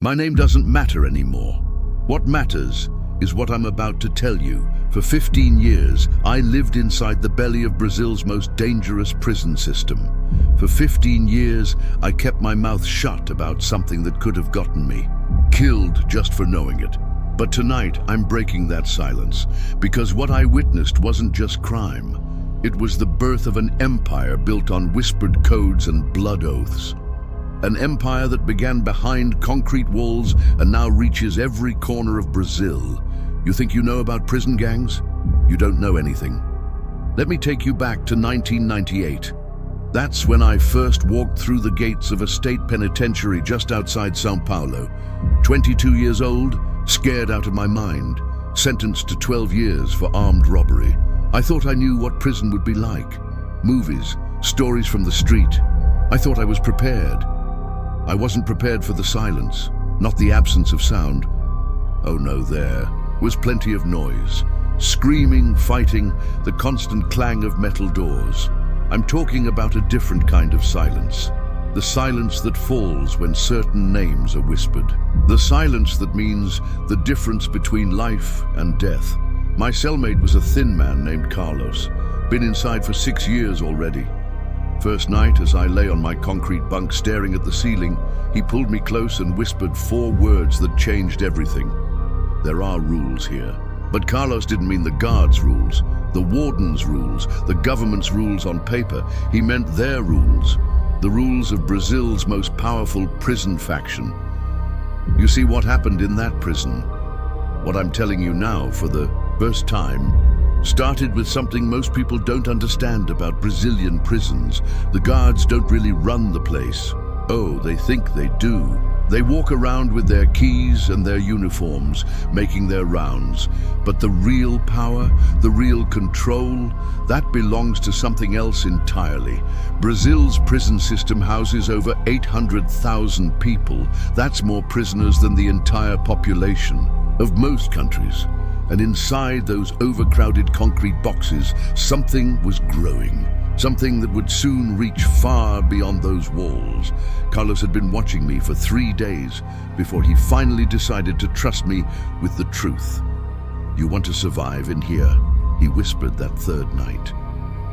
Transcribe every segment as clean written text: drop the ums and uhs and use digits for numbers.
My name doesn't matter anymore. What matters is what I'm about to tell you. For 15 years, I lived inside the belly of Brazil's most dangerous prison system. For 15 years, I kept my mouth shut about something that could have gotten me killed just for knowing it. But tonight, I'm breaking that silence, because what I witnessed wasn't just crime. It was the birth of an empire built on whispered codes and blood oaths. An empire that began behind concrete walls and now reaches every corner of Brazil. You think you know about prison gangs? You don't know anything. Let me take you back to 1998. That's when I first walked through the gates of a state penitentiary just outside São Paulo. 22 years old, scared out of my mind, sentenced to 12 years for armed robbery. I thought I knew what prison would be like. Movies, stories from the street. I thought I was prepared. I wasn't prepared for the silence, not the absence of sound. Oh no, there was plenty of noise. Screaming, fighting, the constant clang of metal doors. I'm talking about a different kind of silence. The silence that falls when certain names are whispered. The silence that means the difference between life and death. My cellmate was a thin man named Carlos. Been inside for 6 years already. First night, as I lay on my concrete bunk staring at the ceiling, he pulled me close and whispered 4 words that changed everything. There are rules here. But Carlos didn't mean the guards' rules, the warden's rules, the government's rules on paper. He meant their rules, the rules of Brazil's most powerful prison faction. You see, what happened in that prison, what I'm telling you now for the first time, started with something most people don't understand about Brazilian prisons. The guards don't really run the place. Oh, they think they do. They walk around with their keys and their uniforms, making their rounds. But the real power, the real control, that belongs to something else entirely. Brazil's prison system houses over 800,000 people. That's more prisoners than the entire population of most countries. And inside those overcrowded concrete boxes, something was growing. Something that would soon reach far beyond those walls. Carlos had been watching me for 3 days before he finally decided to trust me with the truth. You want to survive in here, he whispered that third night.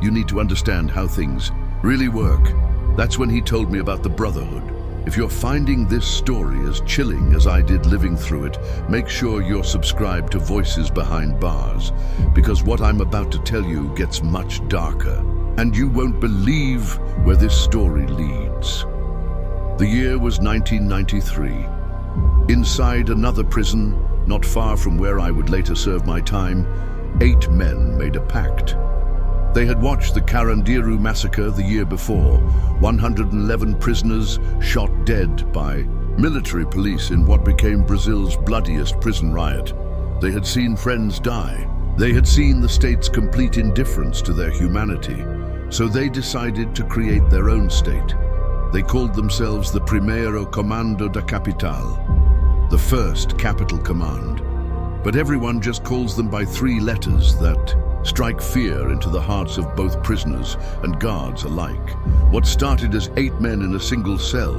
You need to understand how things really work. That's when he told me about the Brotherhood. If you're finding this story as chilling as I did living through it, make sure you're subscribed to Voices Behind Bars, because what I'm about to tell you gets much darker. And you won't believe where this story leads. The year was 1993. Inside another prison, not far from where I would later serve my time, 8 men made a pact. They had watched the Carandiru massacre the year before, 111 prisoners shot dead by military police in what became Brazil's bloodiest prison riot. They had seen friends die. They had seen the state's complete indifference to their humanity. So they decided to create their own state. They called themselves the Primeiro Comando da Capital, the first capital command. But everyone just calls them by 3 letters that strike fear into the hearts of both prisoners and guards alike. What started as 8 men in a single cell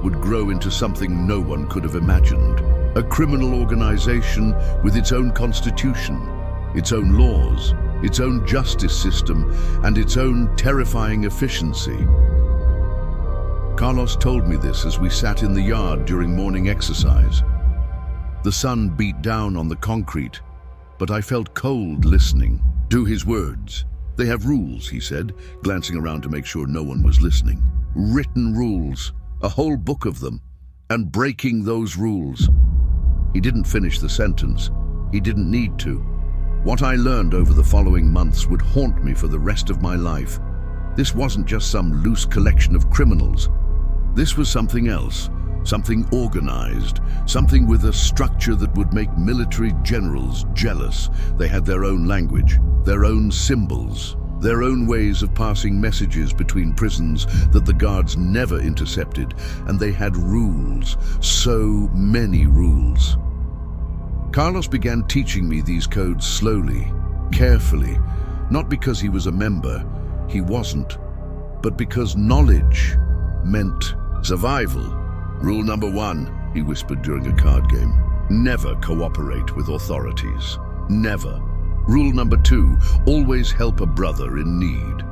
would grow into something no one could have imagined. A criminal organization with its own constitution, its own laws, its own justice system, and its own terrifying efficiency. Carlos told me this as we sat in the yard during morning exercise. The sun beat down on the concrete, but I felt cold listening to his words. They have rules, he said, glancing around to make sure no one was listening. Written rules, a whole book of them, and breaking those rules. He didn't finish the sentence. He didn't need to. What I learned over the following months would haunt me for the rest of my life. This wasn't just some loose collection of criminals. This was something else, something organized, something with a structure that would make military generals jealous. They had their own language, their own symbols, their own ways of passing messages between prisons that the guards never intercepted, and they had rules, so many rules. Carlos began teaching me these codes slowly, carefully, not because he was a member, he wasn't, but because knowledge meant survival. Rule number 1, he whispered during a card game. Never cooperate with authorities. Never. Rule number 2, always help a brother in need.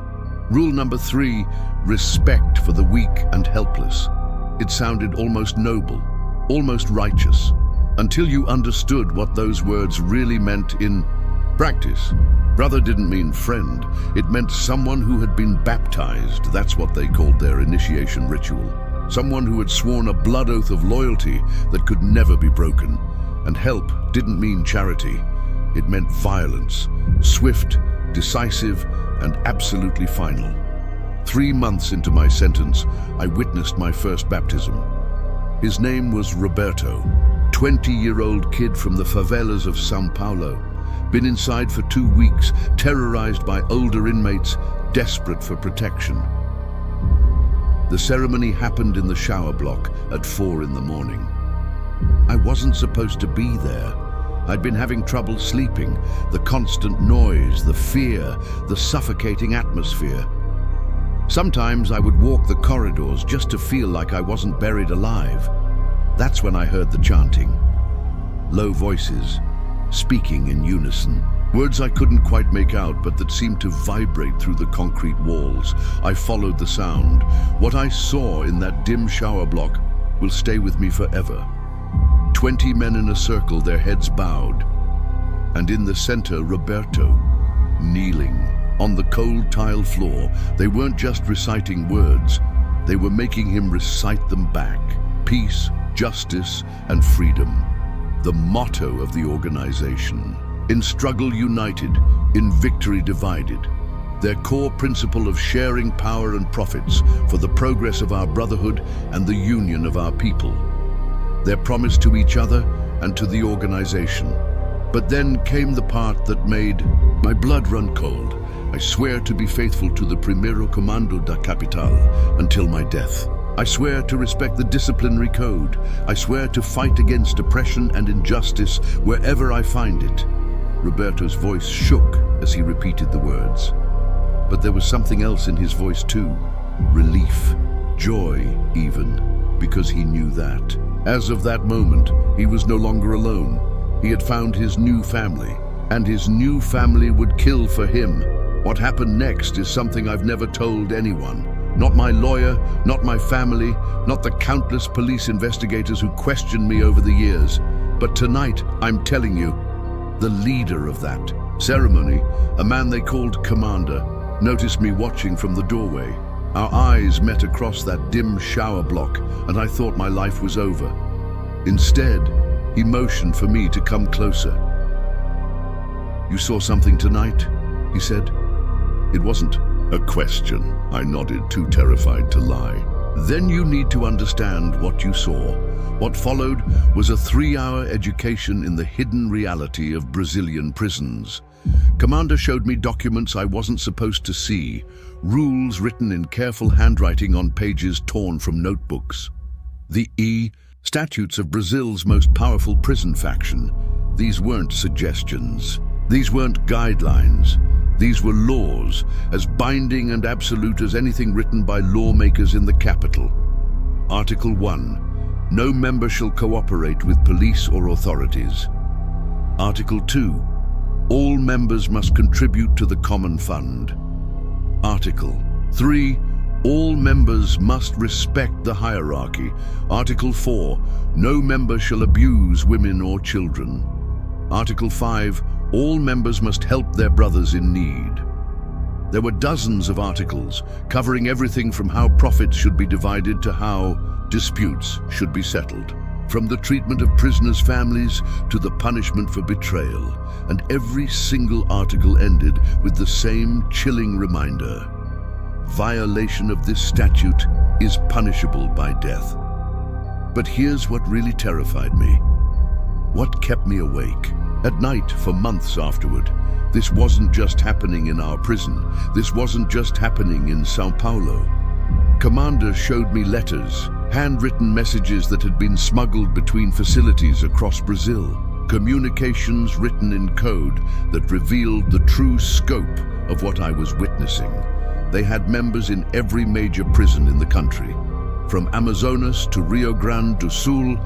Rule number 3, respect for the weak and helpless. It sounded almost noble, almost righteous, until you understood what those words really meant in practice. Brother didn't mean friend. It meant someone who had been baptized. That's what they called their initiation ritual. Someone who had sworn a blood oath of loyalty that could never be broken. And help didn't mean charity. It meant violence, swift, decisive, and absolutely final. 3 months into my sentence, I witnessed my first baptism. His name was Roberto, 20-year-old kid from the favelas of São Paulo. Been inside for 2 weeks, terrorized by older inmates, desperate for protection. The ceremony happened in the shower block at 4 in the morning. I wasn't supposed to be there. I'd been having trouble sleeping, the constant noise, the fear, the suffocating atmosphere. Sometimes I would walk the corridors just to feel like I wasn't buried alive. That's when I heard the chanting. Low voices, speaking in unison. Words I couldn't quite make out, but that seemed to vibrate through the concrete walls. I followed the sound. What I saw in that dim shower block will stay with me forever. 20 men in a circle, their heads bowed. And in the center, Roberto, kneeling. On the cold tile floor, they weren't just reciting words. They were making him recite them back. Peace, justice, and freedom. The motto of the organization. In struggle united, in victory divided. Their core principle of sharing power and profits for the progress of our brotherhood and the union of our people. Their promise to each other and to the organization. But then came the part that made my blood run cold. I swear to be faithful to the Primero Comando da Capital until my death. I swear to respect the disciplinary code. I swear to fight against oppression and injustice wherever I find it. Roberto's voice shook as he repeated the words. But there was something else in his voice too. Relief, joy even, because he knew that. As of that moment, he was no longer alone. He had found his new family, and his new family would kill for him. What happened next is something I've never told anyone. Not my lawyer, not my family, not the countless police investigators who questioned me over the years. But tonight, I'm telling you, the leader of that ceremony, a man they called Commander, noticed me watching from the doorway. Our eyes met across that dim shower block, and I thought my life was over. Instead, he motioned for me to come closer. "You saw something tonight?" he said. It wasn't a question. I nodded, too terrified to lie. "Then you need to understand what you saw." What followed was a 3-hour education in the hidden reality of Brazilian prisons. Commander showed me documents I wasn't supposed to see, rules written in careful handwriting on pages torn from notebooks. The statutes of Brazil's most powerful prison faction. These weren't suggestions. These weren't guidelines. These were laws, as binding and absolute as anything written by lawmakers in the capital. Article 1. No member shall cooperate with police or authorities. Article 2. All members must contribute to the common fund. Article 3. All members must respect the hierarchy. Article 4. No member shall abuse women or children. Article 5. All members must help their brothers in need. There were dozens of articles covering everything from how profits should be divided to how disputes should be settled. From the treatment of prisoners' families to the punishment for betrayal. And every single article ended with the same chilling reminder. Violation of this statute is punishable by death. But here's what really terrified me. What kept me awake at night for months afterward. This wasn't just happening in our prison. This wasn't just happening in São Paulo. Commander showed me letters, handwritten messages that had been smuggled between facilities across Brazil. Communications written in code that revealed the true scope of what I was witnessing. They had members in every major prison in the country. From Amazonas to Rio Grande do Sul,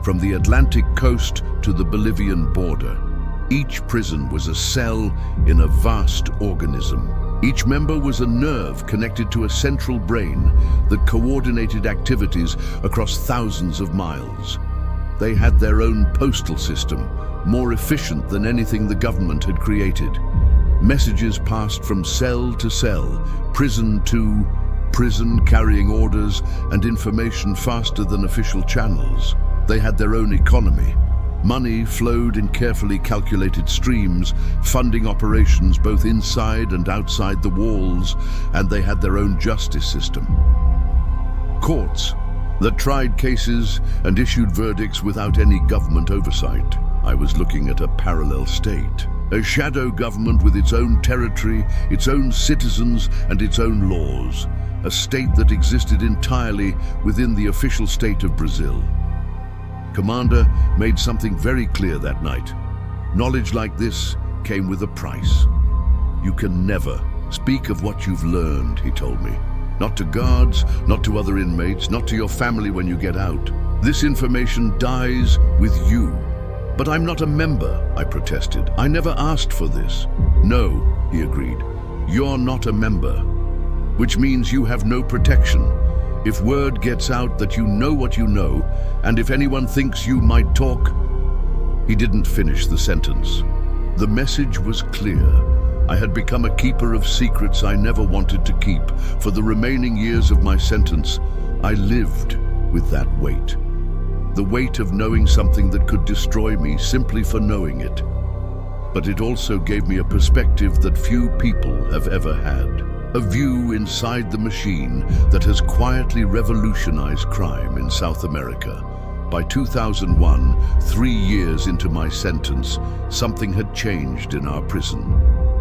from the Atlantic coast to the Bolivian border. Each prison was a cell in a vast organism. Each member was a nerve connected to a central brain that coordinated activities across thousands of miles. They had their own postal system, more efficient than anything the government had created. Messages passed from cell to cell, prison to prison, carrying orders and information faster than official channels. They had their own economy. Money flowed in carefully calculated streams, funding operations both inside and outside the walls, and they had their own justice system. Courts that tried cases and issued verdicts without any government oversight. I was looking at a parallel state, a shadow government with its own territory, its own citizens, and its own laws, a state that existed entirely within the official state of Brazil. Commander made something very clear that night. Knowledge like this came with a price. You can never speak of what you've learned, he told me. Not to guards, not to other inmates, not to your family when you get out. This information dies with you. But I'm not a member, I protested. I never asked for this. No, he agreed. You're not a member, which means you have no protection. If word gets out that you know what you know, and if anyone thinks you might talk... He didn't finish the sentence. The message was clear. I had become a keeper of secrets I never wanted to keep. For the remaining years of my sentence, I lived with that weight. The weight of knowing something that could destroy me simply for knowing it. But it also gave me a perspective that few people have ever had. A view inside the machine that has quietly revolutionized crime in South America. By 2001, 3 years into my sentence, something had changed in our prison.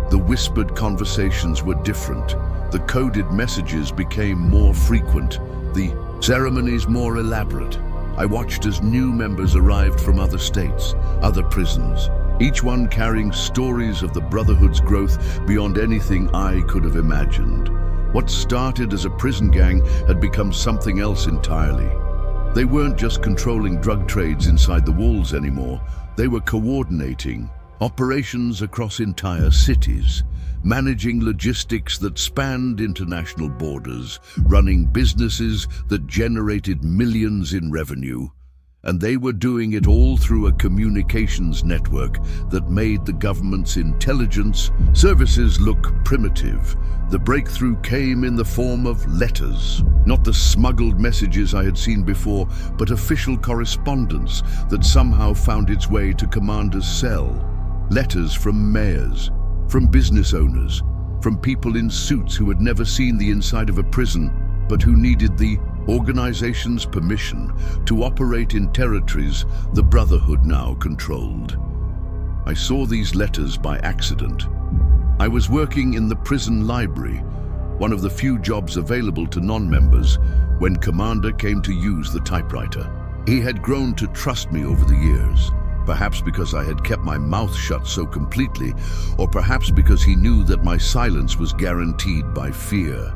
The whispered conversations were different. The coded messages became more frequent. The ceremonies more elaborate. I watched as new members arrived from other states, other prisons. Each one carrying stories of the Brotherhood's growth beyond anything I could have imagined. What started as a prison gang had become something else entirely. They weren't just controlling drug trades inside the walls anymore. They were coordinating operations across entire cities, managing logistics that spanned international borders, running businesses that generated millions in revenue. And they were doing it all through a communications network that made the government's intelligence services look primitive. The breakthrough came in the form of letters, not the smuggled messages I had seen before, but official correspondence that somehow found its way to Commander's cell. Letters from mayors, from business owners, from people in suits who had never seen the inside of a prison, but who needed the organization's permission to operate in territories the Brotherhood now controlled. I saw these letters by accident. I was working in the prison library, one of the few jobs available to non-members, when Commander came to use the typewriter. He had grown to trust me over the years, perhaps because I had kept my mouth shut so completely, or perhaps because he knew that my silence was guaranteed by fear.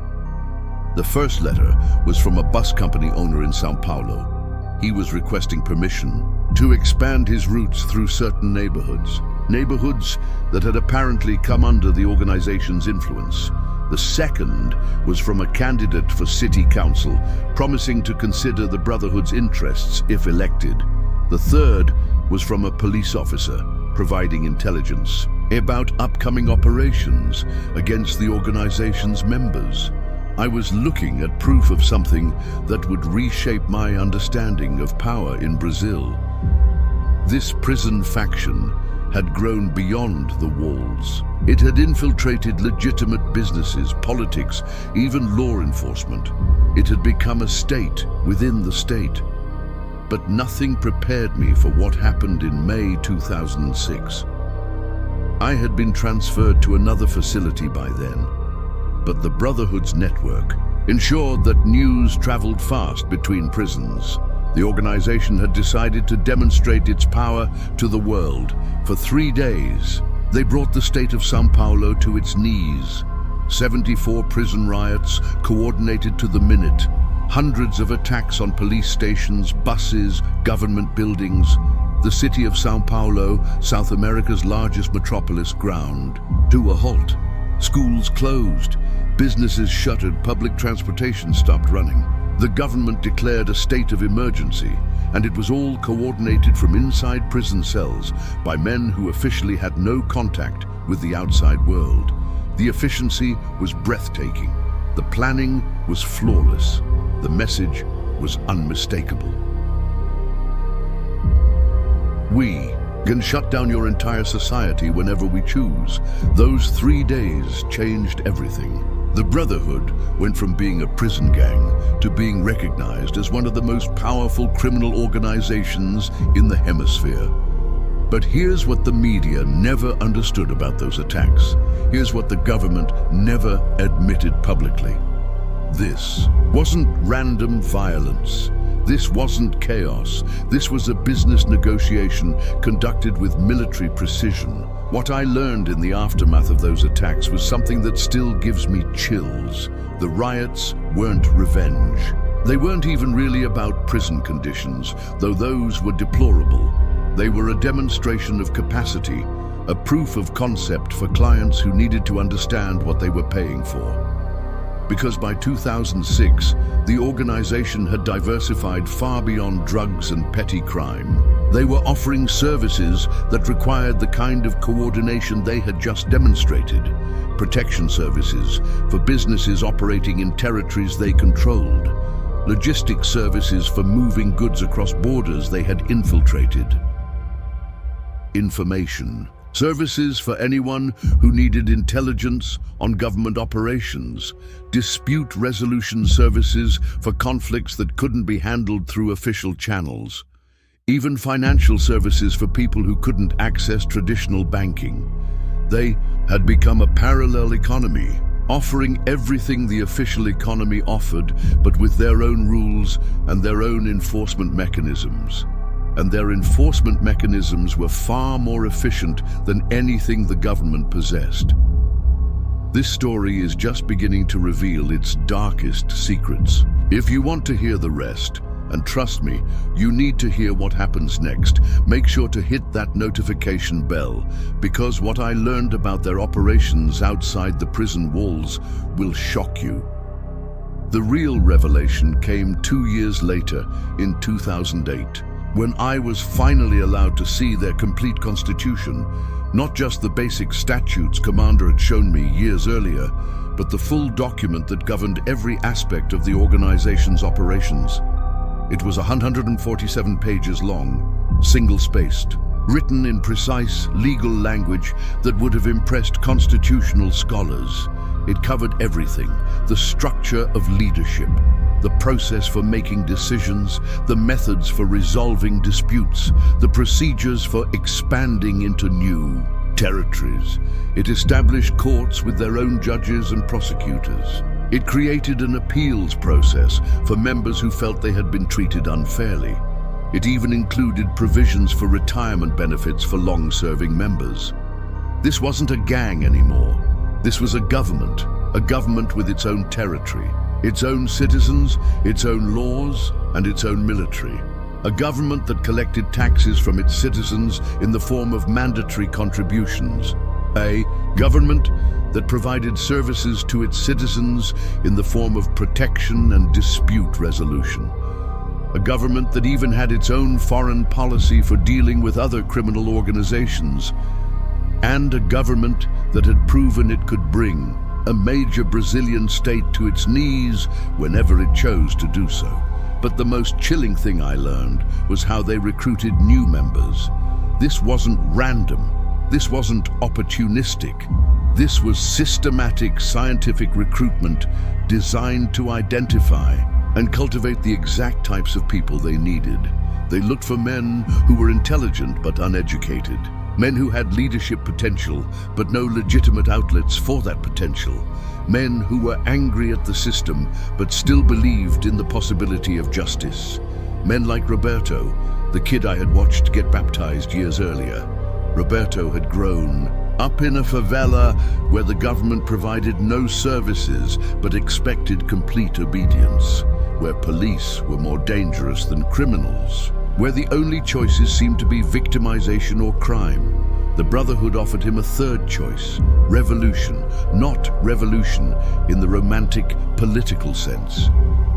The first letter was from a bus company owner in São Paulo. He was requesting permission to expand his routes through certain neighborhoods that had apparently come under the organization's influence. The second was from a candidate for city council, promising to consider the Brotherhood's interests if elected. The third was from a police officer, providing intelligence about upcoming operations against the organization's members. I was looking at proof of something that would reshape my understanding of power in Brazil. This prison faction had grown beyond the walls. It had infiltrated legitimate businesses, politics, even law enforcement. It had become a state within the state. But nothing prepared me for what happened in May 2006. I had been transferred to another facility by then. But the Brotherhood's network ensured that news traveled fast between prisons. The organization had decided to demonstrate its power to the world. For 3 days, they brought the state of São Paulo to its knees. 74 prison riots coordinated to the minute. hundreds of attacks on police stations, buses, government buildings. The city of São Paulo, South America's largest metropolis, ground to a halt. Schools closed, businesses shuttered, public transportation stopped running. The government declared a state of emergency, and it was all coordinated from inside prison cells by men who officially had no contact with the outside world. The efficiency was breathtaking. The planning was flawless. The message was unmistakable. We can shut down your entire society whenever we choose. Those 3 days changed everything. The Brotherhood went from being a prison gang to being recognized as one of the most powerful criminal organizations in the hemisphere. But here's what the media never understood about those attacks. Here's what the government never admitted publicly. This wasn't random violence. This wasn't chaos. This was a business negotiation conducted with military precision. What I learned in the aftermath of those attacks was something that still gives me chills. The riots weren't revenge. They weren't even really about prison conditions, though those were deplorable. They were a demonstration of capacity, a proof of concept for clients who needed to understand what they were paying for. Because by 2006, the organization had diversified far beyond drugs and petty crime. They were offering services that required the kind of coordination they had just demonstrated. Protection services for businesses operating in territories they controlled. Logistics services for moving goods across borders they had infiltrated. Information services for anyone who needed intelligence on government operations. Dispute resolution services for conflicts that couldn't be handled through official channels. Even financial services for people who couldn't access traditional banking. They had become a parallel economy, offering everything the official economy offered, but with their own rules and their own enforcement mechanisms. And their enforcement mechanisms were far more efficient than anything the government possessed. This story is just beginning to reveal its darkest secrets. If you want to hear the rest, and trust me, you need to hear what happens next, make sure to hit that notification bell, because what I learned about their operations outside the prison walls will shock you. The real revelation came 2 years later, in 2008. When I was finally allowed to see their complete constitution, not just the basic statutes Commander had shown me years earlier, but the full document that governed every aspect of the organization's operations. It was 147 pages long, single-spaced, written in precise legal language that would have impressed constitutional scholars. It covered everything: the structure of leadership, the process for making decisions, the methods for resolving disputes, the procedures for expanding into new territories. It established courts with their own judges and prosecutors. It created an appeals process for members who felt they had been treated unfairly. It even included provisions for retirement benefits for long-serving members. This wasn't a gang anymore. This was a government with its own territory, its own citizens, its own laws, and its own military. A government that collected taxes from its citizens in the form of mandatory contributions. A government that provided services to its citizens in the form of protection and dispute resolution. A government that even had its own foreign policy for dealing with other criminal organizations. And a government that had proven it could bring a major Brazilian state to its knees whenever it chose to do so. But the most chilling thing I learned was how they recruited new members. This wasn't random. This wasn't opportunistic. This was systematic scientific recruitment designed to identify and cultivate the exact types of people they needed. They looked for men who were intelligent but uneducated. Men who had leadership potential, but no legitimate outlets for that potential. Men who were angry at the system, but still believed in the possibility of justice. Men like Roberto, the kid I had watched get baptized years earlier. Roberto had grown Up in a favela where the government provided no services but expected complete obedience, where police were more dangerous than criminals, where the only choices seemed to be victimization or crime. The Brotherhood offered him a third choice: revolution, not revolution in the romantic political sense.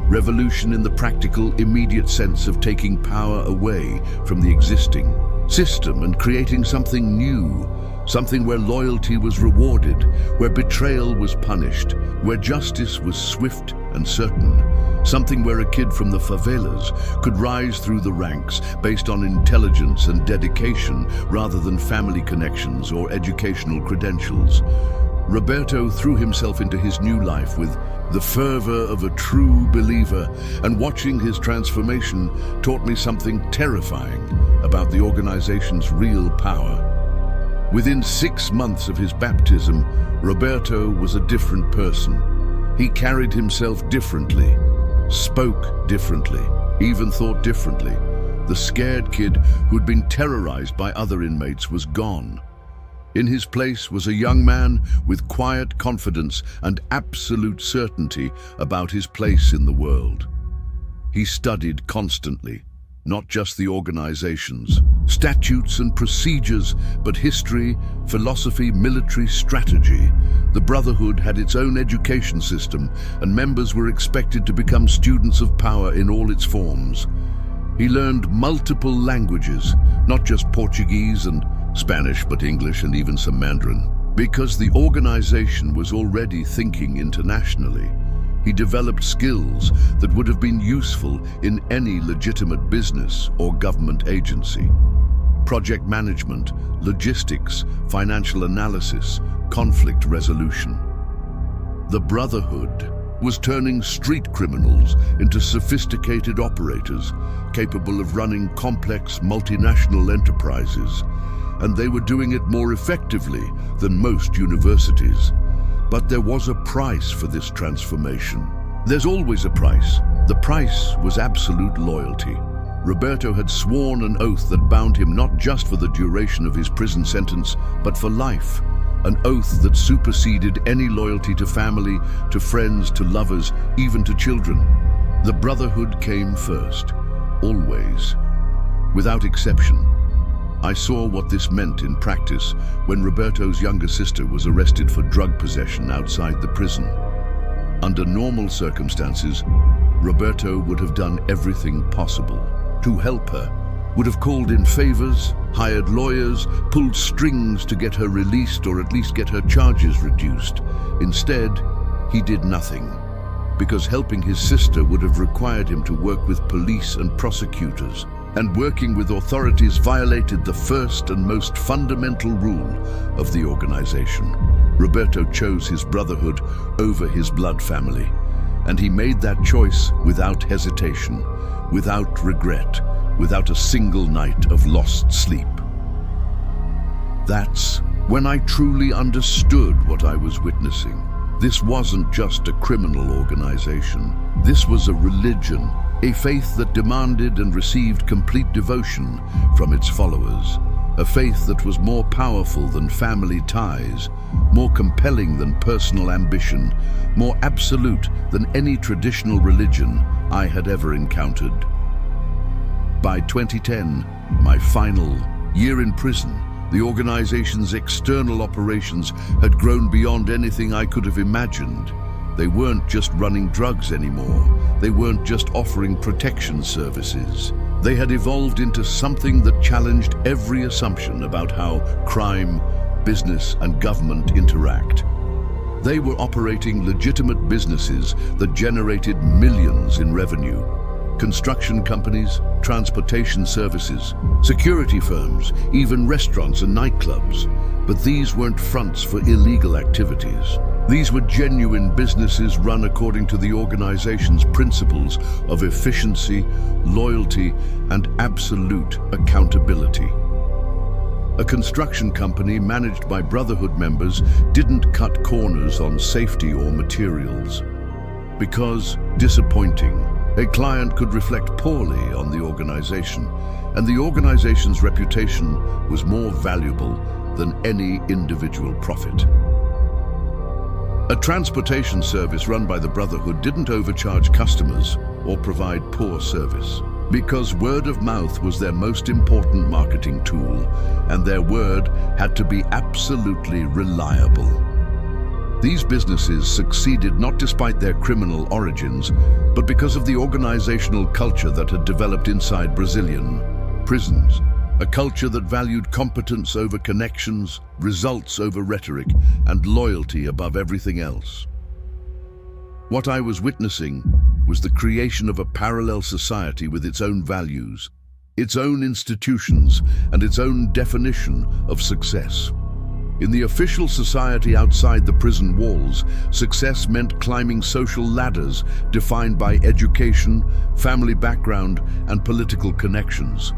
Revolution in the practical, immediate sense of taking power away from the existing system and creating something new, something where loyalty was rewarded, where betrayal was punished, where justice was swift and certain. Something where a kid from the favelas could rise through the ranks based on intelligence and dedication rather than family connections or educational credentials. Roberto threw himself into his new life with the fervor of a true believer, and watching his transformation taught me something terrifying about the organization's real power. Within 6 months of his baptism, Roberto was a different person. He carried himself differently, spoke differently, even thought differently. The scared kid who'd been terrorized by other inmates was gone. In his place was a young man with quiet confidence and absolute certainty about his place in the world. He studied constantly, not just the organizations, statutes and procedures, but history, philosophy, military strategy. The Brotherhood had its own education system, and members were expected to become students of power in all its forms. He learned multiple languages, not just Portuguese and Spanish, but English and even some Mandarin. Because the organization was already thinking internationally, he developed skills that would have been useful in any legitimate business or government agency. Project management, logistics, financial analysis, conflict resolution. The Brotherhood was turning street criminals into sophisticated operators capable of running complex multinational enterprises, and they were doing it more effectively than most universities. But there was a price for this transformation. There's always a price. The price was absolute loyalty. Roberto had sworn an oath that bound him not just for the duration of his prison sentence, but for life. An oath that superseded any loyalty to family, to friends, to lovers, even to children. The Brotherhood came first, always, without exception. I saw what this meant in practice when Roberto's younger sister was arrested for drug possession outside the prison. Under normal circumstances, Roberto would have done everything possible to help her, would have called in favors, hired lawyers, pulled strings to get her released or at least get her charges reduced. Instead, he did nothing, because helping his sister would have required him to work with police and prosecutors, and working with authorities violated the first and most fundamental rule of the organization. Roberto chose his Brotherhood over his blood family, and he made that choice without hesitation, without regret, without a single night of lost sleep. That's when I truly understood what I was witnessing. This wasn't just a criminal organization. This was a religion, a faith that demanded and received complete devotion from its followers. A faith that was more powerful than family ties, more compelling than personal ambition, more absolute than any traditional religion I had ever encountered. By 2010, my final year in prison, the organization's external operations had grown beyond anything I could have imagined. They weren't just running drugs anymore. They weren't just offering protection services. They had evolved into something that challenged every assumption about how crime, business, and government interact. They were operating legitimate businesses that generated millions in revenue. Construction companies, transportation services, security firms, even restaurants and nightclubs. But these weren't fronts for illegal activities. These were genuine businesses run according to the organization's principles of efficiency, loyalty, and absolute accountability. A construction company managed by Brotherhood members didn't cut corners on safety or materials. Because disappointing, a client could reflect poorly on the organization, and the organization's reputation was more valuable than any individual profit. A transportation service run by the Brotherhood didn't overcharge customers or provide poor service, because word of mouth was their most important marketing tool, and their word had to be absolutely reliable. These businesses succeeded not despite their criminal origins, but because of the organizational culture that had developed inside Brazilian prisons. A culture that valued competence over connections, results over rhetoric, and loyalty above everything else. What I was witnessing was the creation of a parallel society with its own values, its own institutions, and its own definition of success. In the official society outside the prison walls, success meant climbing social ladders defined by education, family background, and political connections.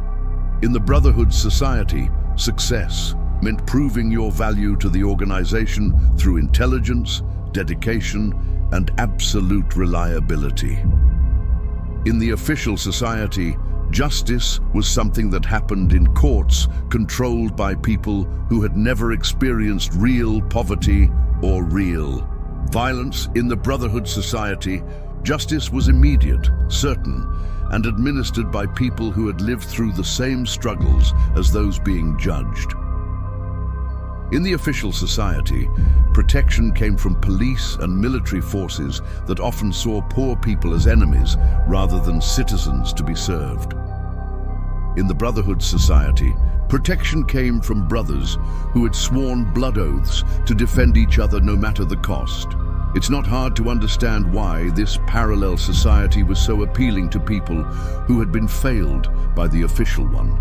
In the Brotherhood society, success meant proving your value to the organization through intelligence, dedication, and absolute reliability. In the official society, justice was something that happened in courts controlled by people who had never experienced real poverty or real violence. In the Brotherhood society, justice was immediate, certain, and administered by people who had lived through the same struggles as those being judged. In the official society, protection came from police and military forces that often saw poor people as enemies rather than citizens to be served. In the Brotherhood society, protection came from brothers who had sworn blood oaths to defend each other no matter the cost. It's not hard to understand why this parallel society was so appealing to people who had been failed by the official one.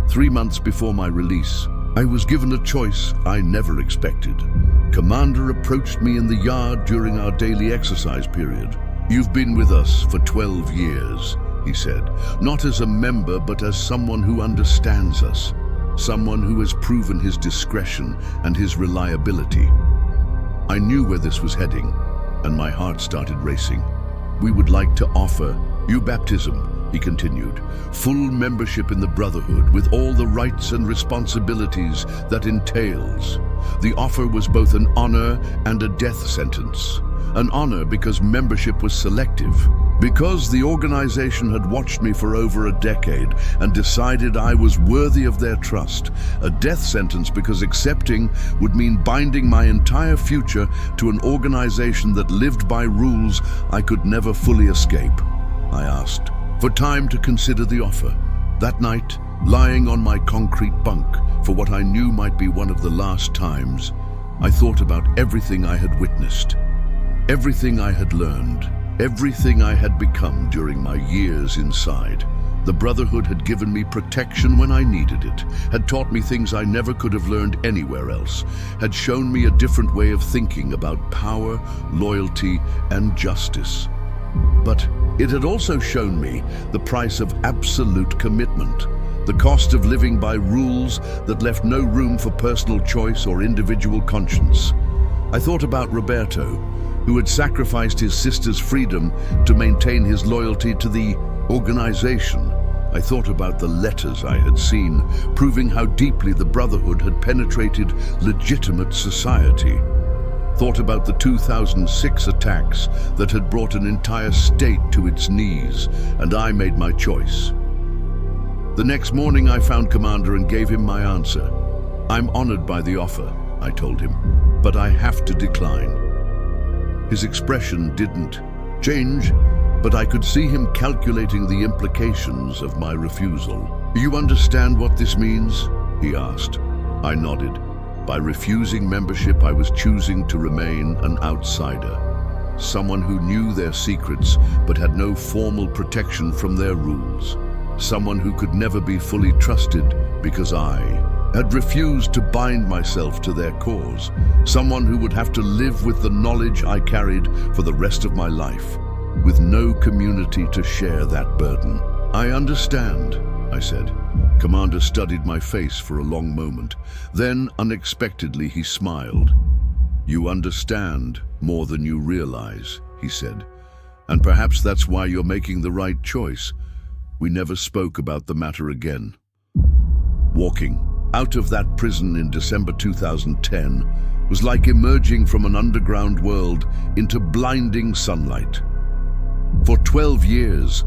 3 months before my release, I was given a choice I never expected. Commander approached me in the yard during our daily exercise period. "You've been with us for 12 years, he said, "not as a member, but as someone who understands us, someone who has proven his discretion and his reliability." I knew where this was heading, and my heart started racing. "We would like to offer you baptism," he continued, "full membership in the Brotherhood with all the rights and responsibilities that entails." The offer was both an honor and a death sentence. An honor because membership was selective, because the organization had watched me for over a decade and decided I was worthy of their trust. A death sentence because accepting would mean binding my entire future to an organization that lived by rules I could never fully escape. I asked for time to consider the offer. That night, lying on my concrete bunk for what I knew might be one of the last times, I thought about everything I had witnessed, everything I had learned, everything I had become during my years inside. The Brotherhood had given me protection when I needed it, had taught me things I never could have learned anywhere else, had shown me a different way of thinking about power, loyalty, and justice. But it had also shown me the price of absolute commitment, the cost of living by rules that left no room for personal choice or individual conscience. I thought about Roberto, who had sacrificed his sister's freedom to maintain his loyalty to the organization. I thought about the letters I had seen, proving how deeply the Brotherhood had penetrated legitimate society. Thought about the 2006 attacks that had brought an entire state to its knees, and I made my choice. The next morning I found Commander and gave him my answer. "I'm honored by the offer," I told him, "but I have to decline." His expression didn't change, but I could see him calculating the implications of my refusal. "You understand what this means?" he asked. I nodded. By refusing membership, I was choosing to remain an outsider, someone who knew their secrets but had no formal protection from their rules, someone who could never be fully trusted because I had refused to bind myself to their cause, someone who would have to live with the knowledge I carried for the rest of my life, with no community to share that burden. "I understand," I said. Commander studied my face for a long moment. Then, unexpectedly, he smiled. "You understand more than you realize," he said. "And perhaps that's why you're making the right choice." We never spoke about the matter again. Walking, out of that prison in December 2010 was like emerging from an underground world into blinding sunlight. For 12 years,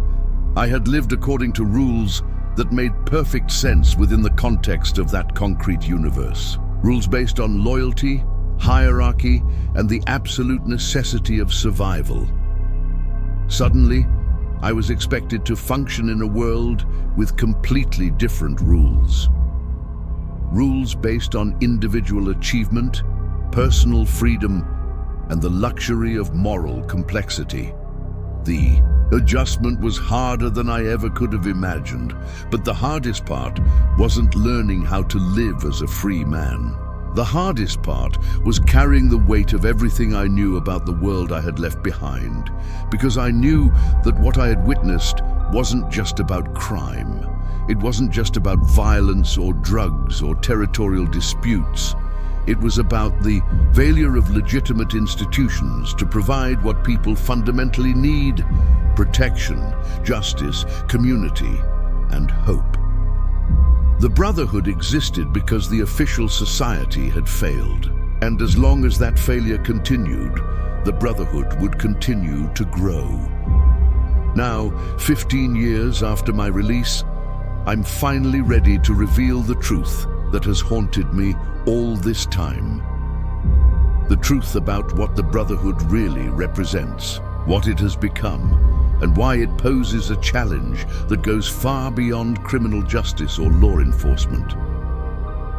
I had lived according to rules that made perfect sense within the context of that concrete universe. Rules based on loyalty, hierarchy, and the absolute necessity of survival. Suddenly, I was expected to function in a world with completely different rules. Rules based on individual achievement, personal freedom, and the luxury of moral complexity. The adjustment was harder than I ever could have imagined, but the hardest part wasn't learning how to live as a free man. The hardest part was carrying the weight of everything I knew about the world I had left behind, because I knew that what I had witnessed wasn't just about crime. It wasn't just about violence or drugs or territorial disputes. It was about the failure of legitimate institutions to provide what people fundamentally need: protection, justice, community, and hope. The Brotherhood existed because the official society had failed. And as long as that failure continued, the Brotherhood would continue to grow. Now, 15 years after my release, I'm finally ready to reveal the truth that has haunted me all this time. The truth about what the Brotherhood really represents, what it has become, and why it poses a challenge that goes far beyond criminal justice or law enforcement.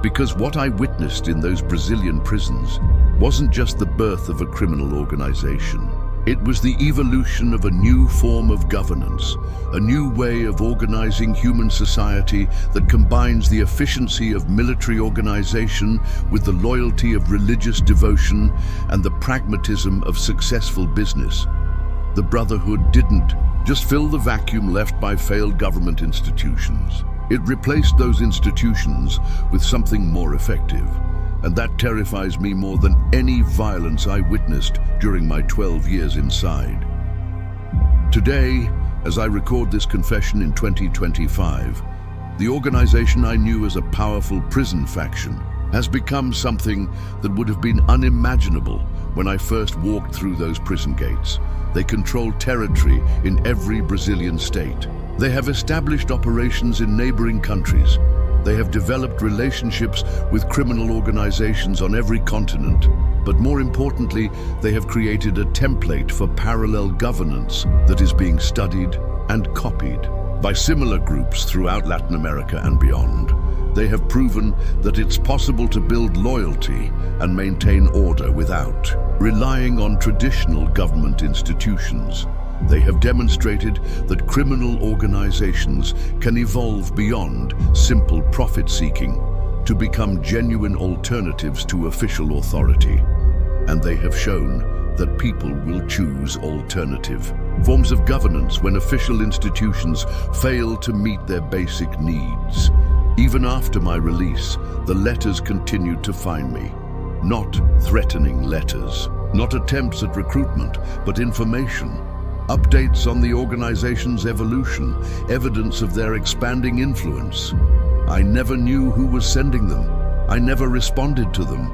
Because what I witnessed in those Brazilian prisons wasn't just the birth of a criminal organization. It was the evolution of a new form of governance, a new way of organizing human society that combines the efficiency of military organization with the loyalty of religious devotion and the pragmatism of successful business. The Brotherhood didn't just fill the vacuum left by failed government institutions. It replaced those institutions with something more effective. And that terrifies me more than any violence I witnessed during my 12 years inside. Today, as I record this confession in 2025, the organization I knew as a powerful prison faction has become something that would have been unimaginable when I first walked through those prison gates. They control territory in every Brazilian state. They have established operations in neighboring countries. They have developed relationships with criminal organizations on every continent. But more importantly, they have created a template for parallel governance that is being studied and copied by similar groups throughout Latin America and beyond. They have proven that it's possible to build loyalty and maintain order without relying on traditional government institutions. They have demonstrated that criminal organizations can evolve beyond simple profit-seeking to become genuine alternatives to official authority. And they have shown that people will choose alternative forms of governance when official institutions fail to meet their basic needs. Even after my release, the letters continued to find me. Not threatening letters, not attempts at recruitment, but information. Updates on the organization's evolution, evidence of their expanding influence. I never knew who was sending them. I never responded to them.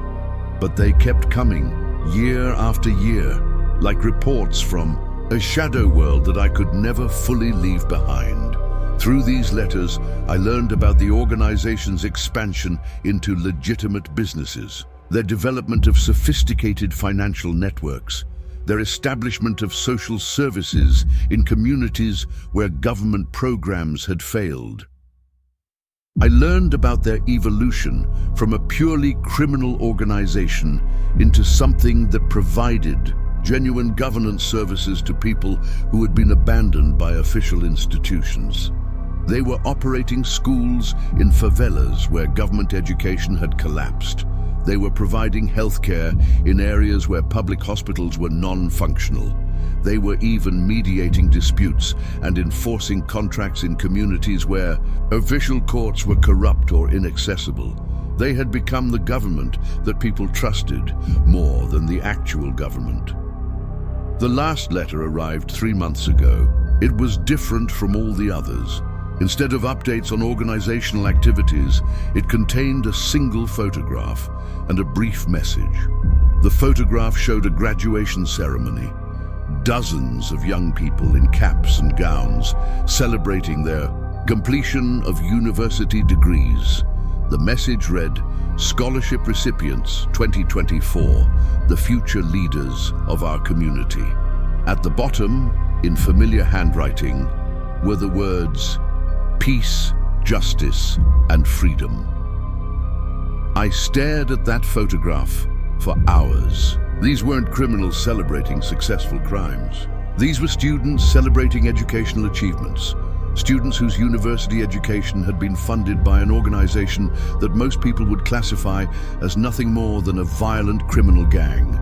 But they kept coming, year after year, like reports from a shadow world that I could never fully leave behind. Through these letters, I learned about the organization's expansion into legitimate businesses, their development of sophisticated financial networks, their establishment of social services in communities where government programs had failed. I learned about their evolution from a purely criminal organization into something that provided genuine governance services to people who had been abandoned by official institutions. They were operating schools in favelas where government education had collapsed. They were providing healthcare in areas where public hospitals were non-functional. They were even mediating disputes and enforcing contracts in communities where official courts were corrupt or inaccessible. They had become the government that people trusted more than the actual government. The last letter arrived 3 months ago. It was different from all the others. Instead of updates on organizational activities, it contained a single photograph and a brief message. The photograph showed a graduation ceremony. Dozens of young people in caps and gowns celebrating their completion of university degrees. The message read, "Scholarship recipients 2024, the future leaders of our community." At the bottom, in familiar handwriting, were the words, "Peace, justice, and freedom." I stared at that photograph for hours. These weren't criminals celebrating successful crimes. These were students celebrating educational achievements. Students whose university education had been funded by an organization that most people would classify as nothing more than a violent criminal gang.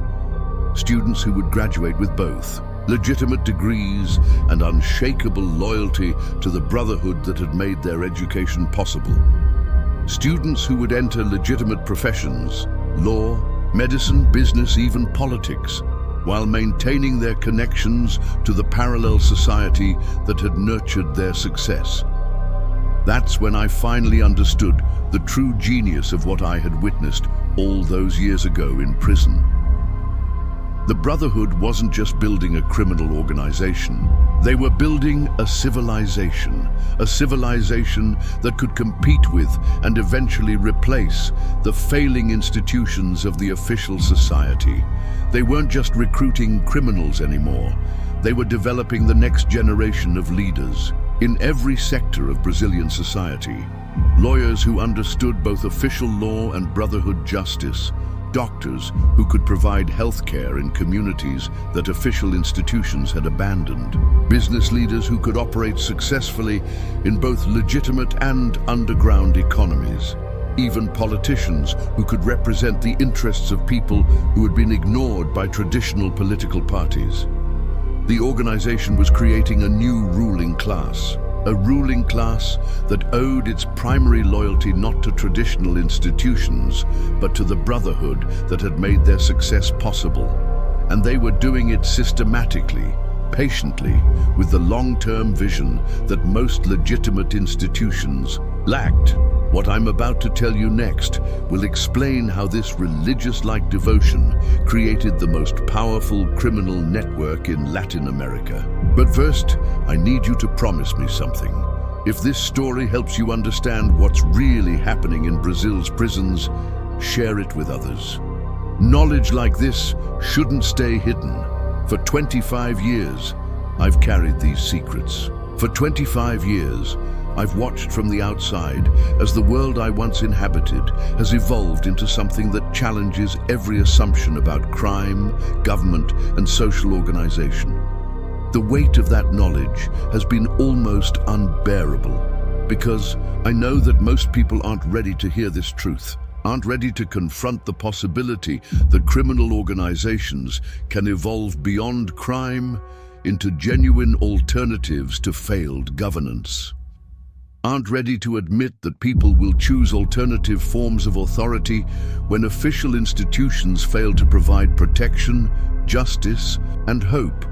Students who would graduate with both legitimate degrees and unshakable loyalty to the brotherhood that had made their education possible. Students who would enter legitimate professions, law, medicine, business, even politics, while maintaining their connections to the parallel society that had nurtured their success. That's when I finally understood the true genius of what I had witnessed all those years ago in prison. The Brotherhood wasn't just building a criminal organization. They were building a civilization that could compete with and eventually replace the failing institutions of the official society. They weren't just recruiting criminals anymore. They were developing the next generation of leaders in every sector of Brazilian society. Lawyers who understood both official law and brotherhood justice. Doctors who could provide health care in communities that official institutions had abandoned. Business leaders who could operate successfully in both legitimate and underground economies. Even politicians who could represent the interests of people who had been ignored by traditional political parties. The organization was creating a new ruling class. A ruling class that owed its primary loyalty not to traditional institutions, but to the brotherhood that had made their success possible. And they were doing it systematically, patiently, with the long-term vision that most legitimate institutions lacked. What I'm about to tell you next will explain how this religious-like devotion created the most powerful criminal network in Latin America. But first, I need you to promise me something. If this story helps you understand what's really happening in Brazil's prisons, share it with others. Knowledge like this shouldn't stay hidden. For 25 years, I've carried these secrets. For 25 years, I've watched from the outside as the world I once inhabited has evolved into something that challenges every assumption about crime, government, and social organization. The weight of that knowledge has been almost unbearable, because I know that most people aren't ready to hear this truth, aren't ready to confront the possibility that criminal organizations can evolve beyond crime into genuine alternatives to failed governance. Aren't ready to admit that people will choose alternative forms of authority when official institutions fail to provide protection, justice, and hope.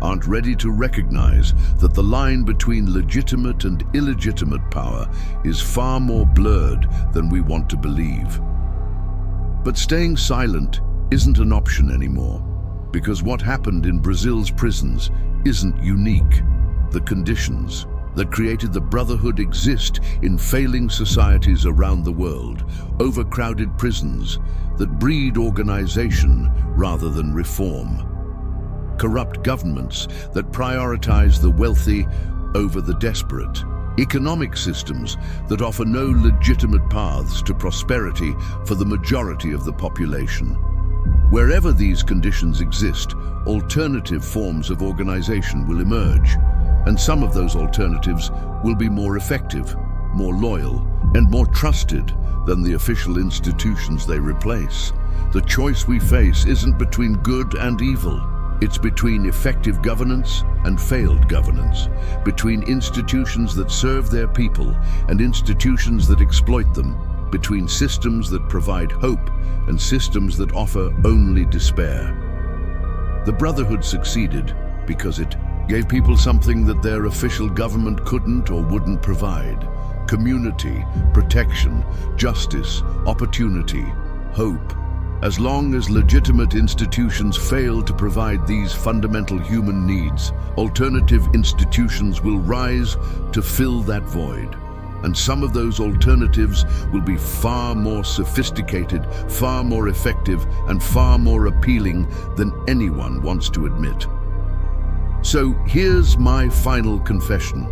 Aren't ready to recognize that the line between legitimate and illegitimate power is far more blurred than we want to believe. But staying silent isn't an option anymore, because what happened in Brazil's prisons isn't unique. The conditions that created the Brotherhood exist in failing societies around the world, overcrowded prisons that breed organization rather than reform, corrupt governments that prioritize the wealthy over the desperate, economic systems that offer no legitimate paths to prosperity for the majority of the population. Wherever these conditions exist, alternative forms of organization will emerge, and some of those alternatives will be more effective, more loyal, and more trusted than the official institutions they replace. The choice we face isn't between good and evil. It's between effective governance and failed governance, between institutions that serve their people and institutions that exploit them, between systems that provide hope and systems that offer only despair. The Brotherhood succeeded because it gave people something that their official government couldn't or wouldn't provide: community, protection, justice, opportunity, hope. As long as legitimate institutions fail to provide these fundamental human needs, alternative institutions will rise to fill that void. And some of those alternatives will be far more sophisticated, far more effective, and far more appealing than anyone wants to admit. So here's my final confession: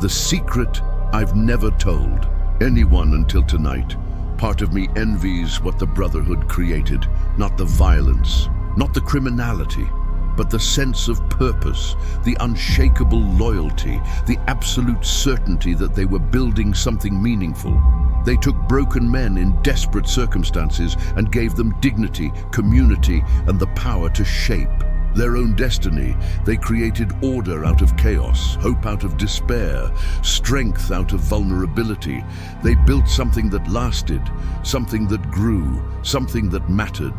the secret I've never told anyone until tonight. Part of me envies what the Brotherhood created, not the violence, not the criminality, but the sense of purpose, the unshakable loyalty, the absolute certainty that they were building something meaningful. They took broken men in desperate circumstances and gave them dignity, community, and the power to shape their own destiny. They created order out of chaos, hope out of despair, strength out of vulnerability. They built something that lasted, something that grew, something that mattered.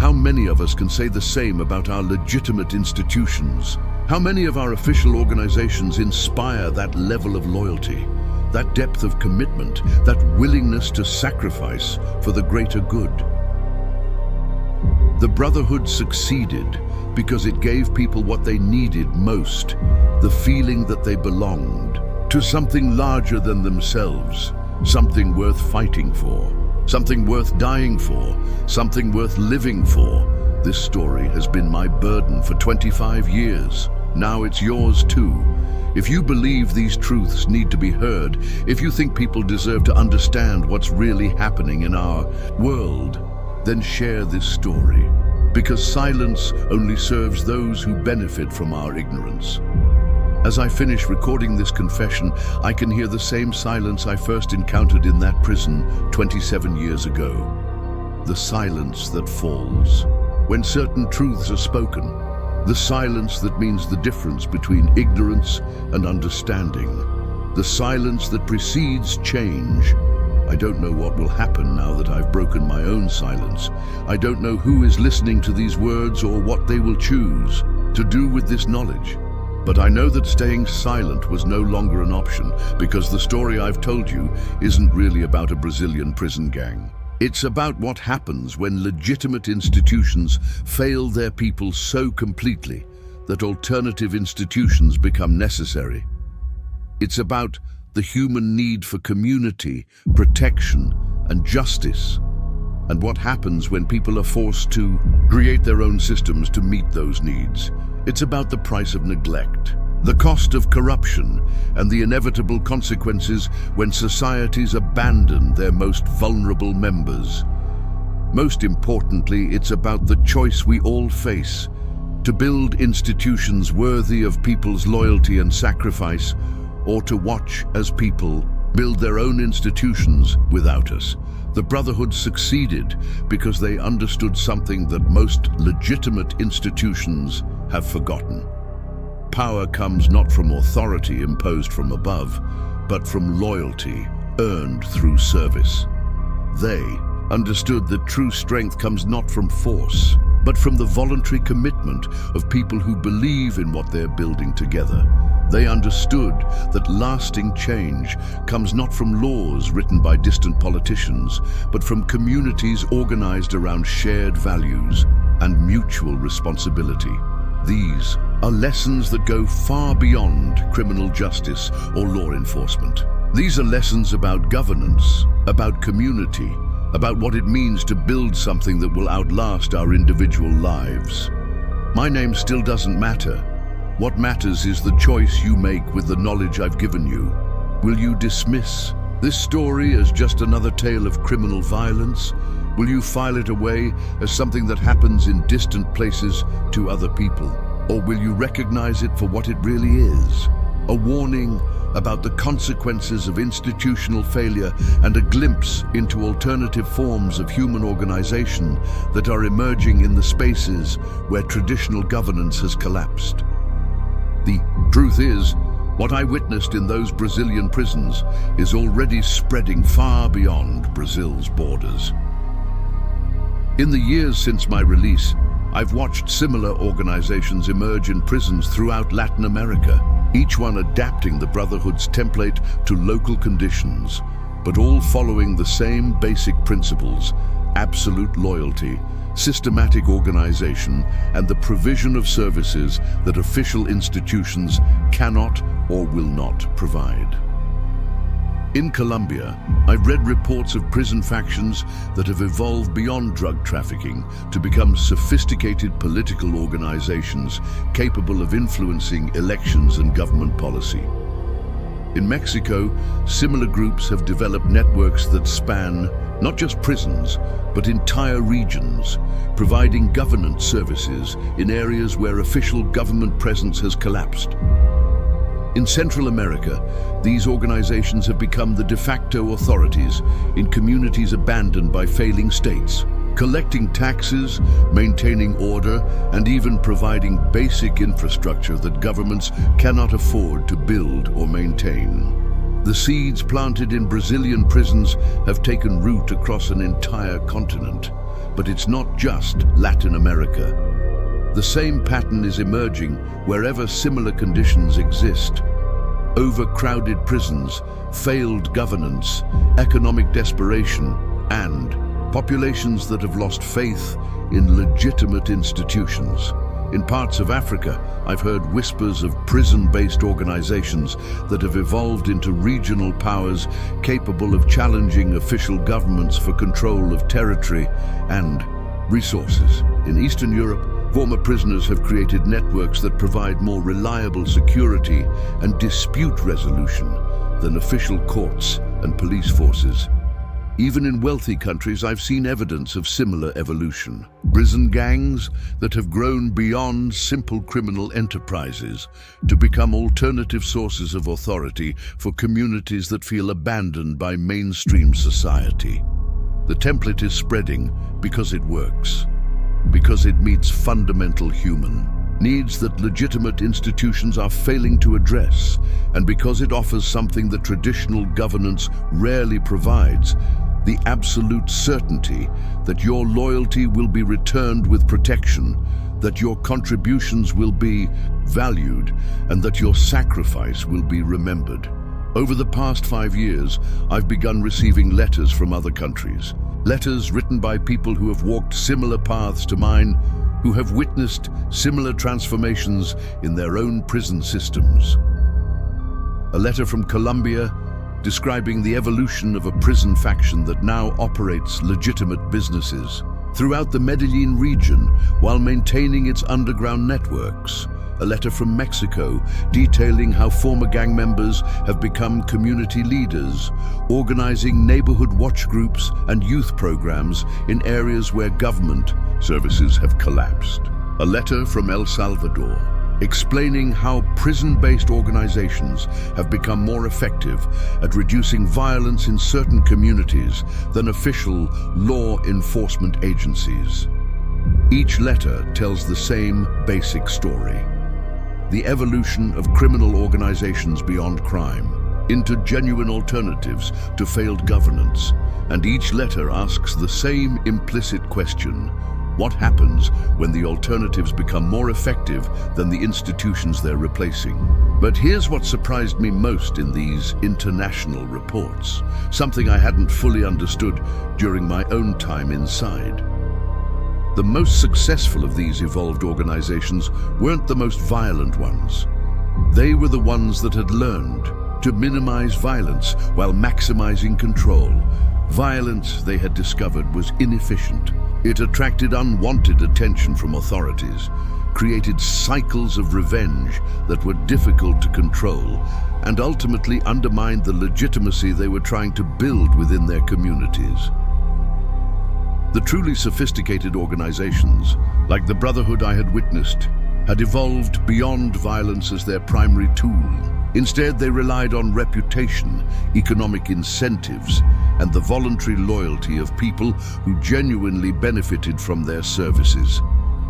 How many of us can say the same about our legitimate institutions? How many of our official organizations inspire that level of loyalty, that depth of commitment, that willingness to sacrifice for the greater good? The Brotherhood succeeded because it gave people what they needed most: the feeling that they belonged to something larger than themselves, something worth fighting for, something worth dying for, something worth living for. This story has been my burden for 25 years. Now it's yours too. If you believe these truths need to be heard, if you think people deserve to understand what's really happening in our world, then share this story. Because silence only serves those who benefit from our ignorance. As I finish recording this confession, I can hear the same silence I first encountered in that prison 27 years ago. The silence that falls when certain truths are spoken. The silence that means the difference between ignorance and understanding. The silence that precedes change. I don't know what will happen now that I've broken my own silence. I don't know who is listening to these words or what they will choose to do with this knowledge. But I know that staying silent was no longer an option, because the story I've told you isn't really about a Brazilian prison gang. It's about what happens when legitimate institutions fail their people so completely that alternative institutions become necessary. It's about the human need for community, protection, and justice, and what happens when people are forced to create their own systems to meet those needs. It's about the price of neglect, the cost of corruption, and the inevitable consequences when societies abandon their most vulnerable members. Most importantly, it's about the choice we all face: to build institutions worthy of people's loyalty and sacrifice, or to watch as people build their own institutions without us. The Brotherhood succeeded because they understood something that most legitimate institutions have forgotten. Power comes not from authority imposed from above, but from loyalty earned through service. They understood that true strength comes not from force, but from the voluntary commitment of people who believe in what they're building together. They understood that lasting change comes not from laws written by distant politicians, but from communities organized around shared values and mutual responsibility. These are lessons that go far beyond criminal justice or law enforcement. These are lessons about governance, about community, about what it means to build something that will outlast our individual lives. My name still doesn't matter. What matters is the choice you make with the knowledge I've given you. Will you dismiss this story as just another tale of criminal violence? Will you file it away as something that happens in distant places to other people? Or will you recognize it for what it really is? A warning about the consequences of institutional failure and a glimpse into alternative forms of human organization that are emerging in the spaces where traditional governance has collapsed. The truth is, what I witnessed in those Brazilian prisons is already spreading far beyond Brazil's borders. In the years since my release, I've watched similar organizations emerge in prisons throughout Latin America, each one adapting the Brotherhood's template to local conditions, but all following the same basic principles: absolute loyalty, systematic organization, and the provision of services that official institutions cannot or will not provide. In Colombia, I've read reports of prison factions that have evolved beyond drug trafficking to become sophisticated political organizations capable of influencing elections and government policy. In Mexico, similar groups have developed networks that span not just prisons, but entire regions, providing governance services in areas where official government presence has collapsed. In Central America, these organizations have become the de facto authorities in communities abandoned by failing states, collecting taxes, maintaining order, and even providing basic infrastructure that governments cannot afford to build or maintain. The seeds planted in Brazilian prisons have taken root across an entire continent, but it's not just Latin America. The same pattern is emerging wherever similar conditions exist. Overcrowded prisons, failed governance, economic desperation, and populations that have lost faith in legitimate institutions. In parts of Africa, I've heard whispers of prison-based organizations that have evolved into regional powers capable of challenging official governments for control of territory and resources. In Eastern Europe, former prisoners have created networks that provide more reliable security and dispute resolution than official courts and police forces. Even in wealthy countries, I've seen evidence of similar evolution. Prison gangs that have grown beyond simple criminal enterprises to become alternative sources of authority for communities that feel abandoned by mainstream society. The template is spreading because it works, because it meets fundamental human needs that legitimate institutions are failing to address, and because it offers something that traditional governance rarely provides: the absolute certainty that your loyalty will be returned with protection, that your contributions will be valued, and that your sacrifice will be remembered. Over the past 5 years, I've begun receiving letters from other countries. Letters written by people who have walked similar paths to mine, who have witnessed similar transformations in their own prison systems. A letter from Colombia describing the evolution of a prison faction that now operates legitimate businesses throughout the Medellin region while maintaining its underground networks. A letter from Mexico detailing how former gang members have become community leaders, organizing neighborhood watch groups and youth programs in areas where government services have collapsed. A letter from El Salvador explaining how prison-based organizations have become more effective at reducing violence in certain communities than official law enforcement agencies. Each letter tells the same basic story: the evolution of criminal organizations beyond crime into genuine alternatives to failed governance. And each letter asks the same implicit question: what happens when the alternatives become more effective than the institutions they're replacing? But here's what surprised me most in these international reports, something I hadn't fully understood during my own time inside. The most successful of these evolved organizations weren't the most violent ones. They were the ones that had learned to minimize violence while maximizing control. Violence, they had discovered, was inefficient. It attracted unwanted attention from authorities, created cycles of revenge that were difficult to control, and ultimately undermined the legitimacy they were trying to build within their communities. The truly sophisticated organizations, like the Brotherhood I had witnessed, had evolved beyond violence as their primary tool. Instead, they relied on reputation, economic incentives, and the voluntary loyalty of people who genuinely benefited from their services.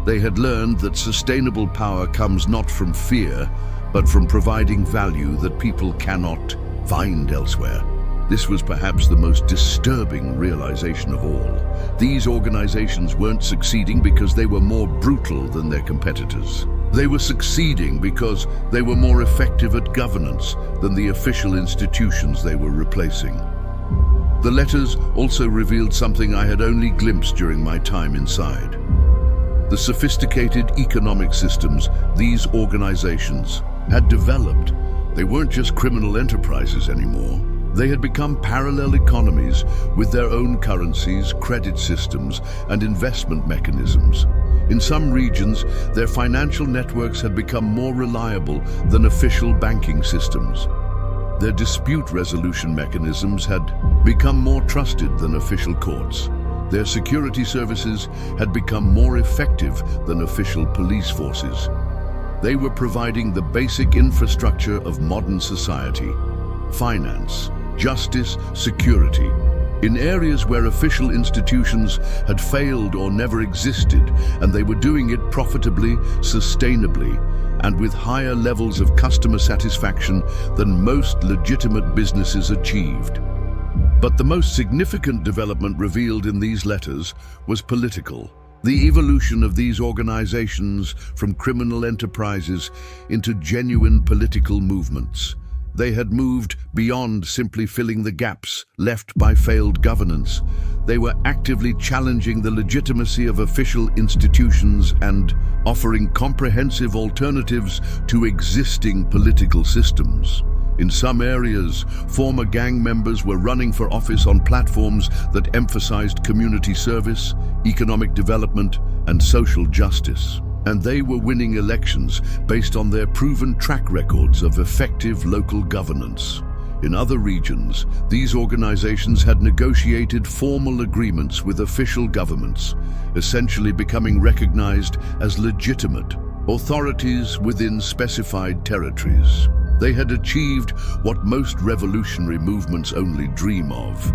They had learned that sustainable power comes not from fear, but from providing value that people cannot find elsewhere. This was perhaps the most disturbing realization of all. These organizations weren't succeeding because they were more brutal than their competitors. They were succeeding because they were more effective at governance than the official institutions they were replacing. The letters also revealed something I had only glimpsed during my time inside. The sophisticated economic systems these organizations had developed. They weren't just criminal enterprises anymore. They had become parallel economies with their own currencies, credit systems, and investment mechanisms. In some regions, their financial networks had become more reliable than official banking systems. Their dispute resolution mechanisms had become more trusted than official courts. Their security services had become more effective than official police forces. They were providing the basic infrastructure of modern society: finance, justice, security, in areas where official institutions had failed or never existed, and they were doing it profitably, sustainably, and with higher levels of customer satisfaction than most legitimate businesses achieved. But the most significant development revealed in these letters was political. The evolution of these organizations from criminal enterprises into genuine political movements. They had moved beyond simply filling the gaps left by failed governance. They were actively challenging the legitimacy of official institutions and offering comprehensive alternatives to existing political systems. In some areas, former gang members were running for office on platforms that emphasized community service, economic development, and social justice. And they were winning elections based on their proven track records of effective local governance. In other regions, these organizations had negotiated formal agreements with official governments, essentially becoming recognized as legitimate authorities within specified territories. They had achieved what most revolutionary movements only dream of.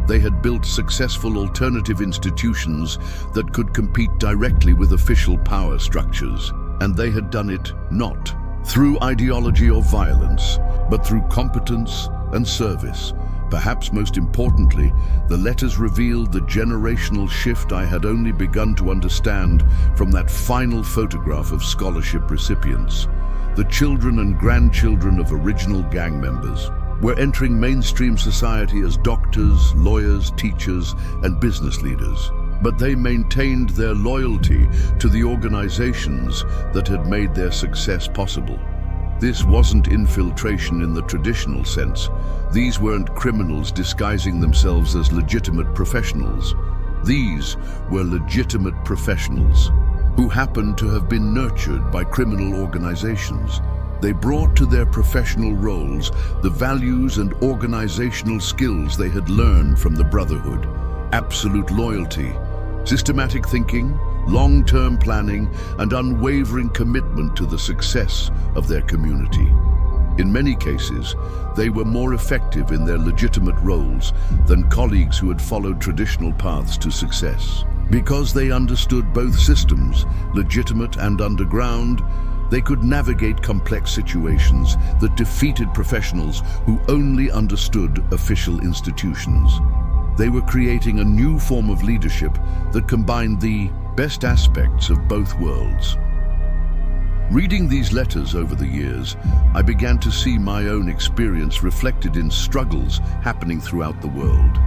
They had built successful alternative institutions that could compete directly with official power structures. And they had done it not through ideology or violence, but through competence and service. Perhaps most importantly, the letters revealed the generational shift I had only begun to understand from that final photograph of scholarship recipients. The children and grandchildren of original gang members were entering mainstream society as doctors, lawyers, teachers, and business leaders. But they maintained their loyalty to the organizations that had made their success possible. This wasn't infiltration in the traditional sense. These weren't criminals disguising themselves as legitimate professionals. These were legitimate professionals who happened to have been nurtured by criminal organizations. They brought to their professional roles the values and organizational skills they had learned from the Brotherhood: absolute loyalty, systematic thinking, long-term planning, and unwavering commitment to the success of their community. In many cases, they were more effective in their legitimate roles than colleagues who had followed traditional paths to success. Because they understood both systems, legitimate and underground, they could navigate complex situations that defeated professionals who only understood official institutions. They were creating a new form of leadership that combined the best aspects of both worlds. Reading these letters over the years, I began to see my own experience reflected in struggles happening throughout the world.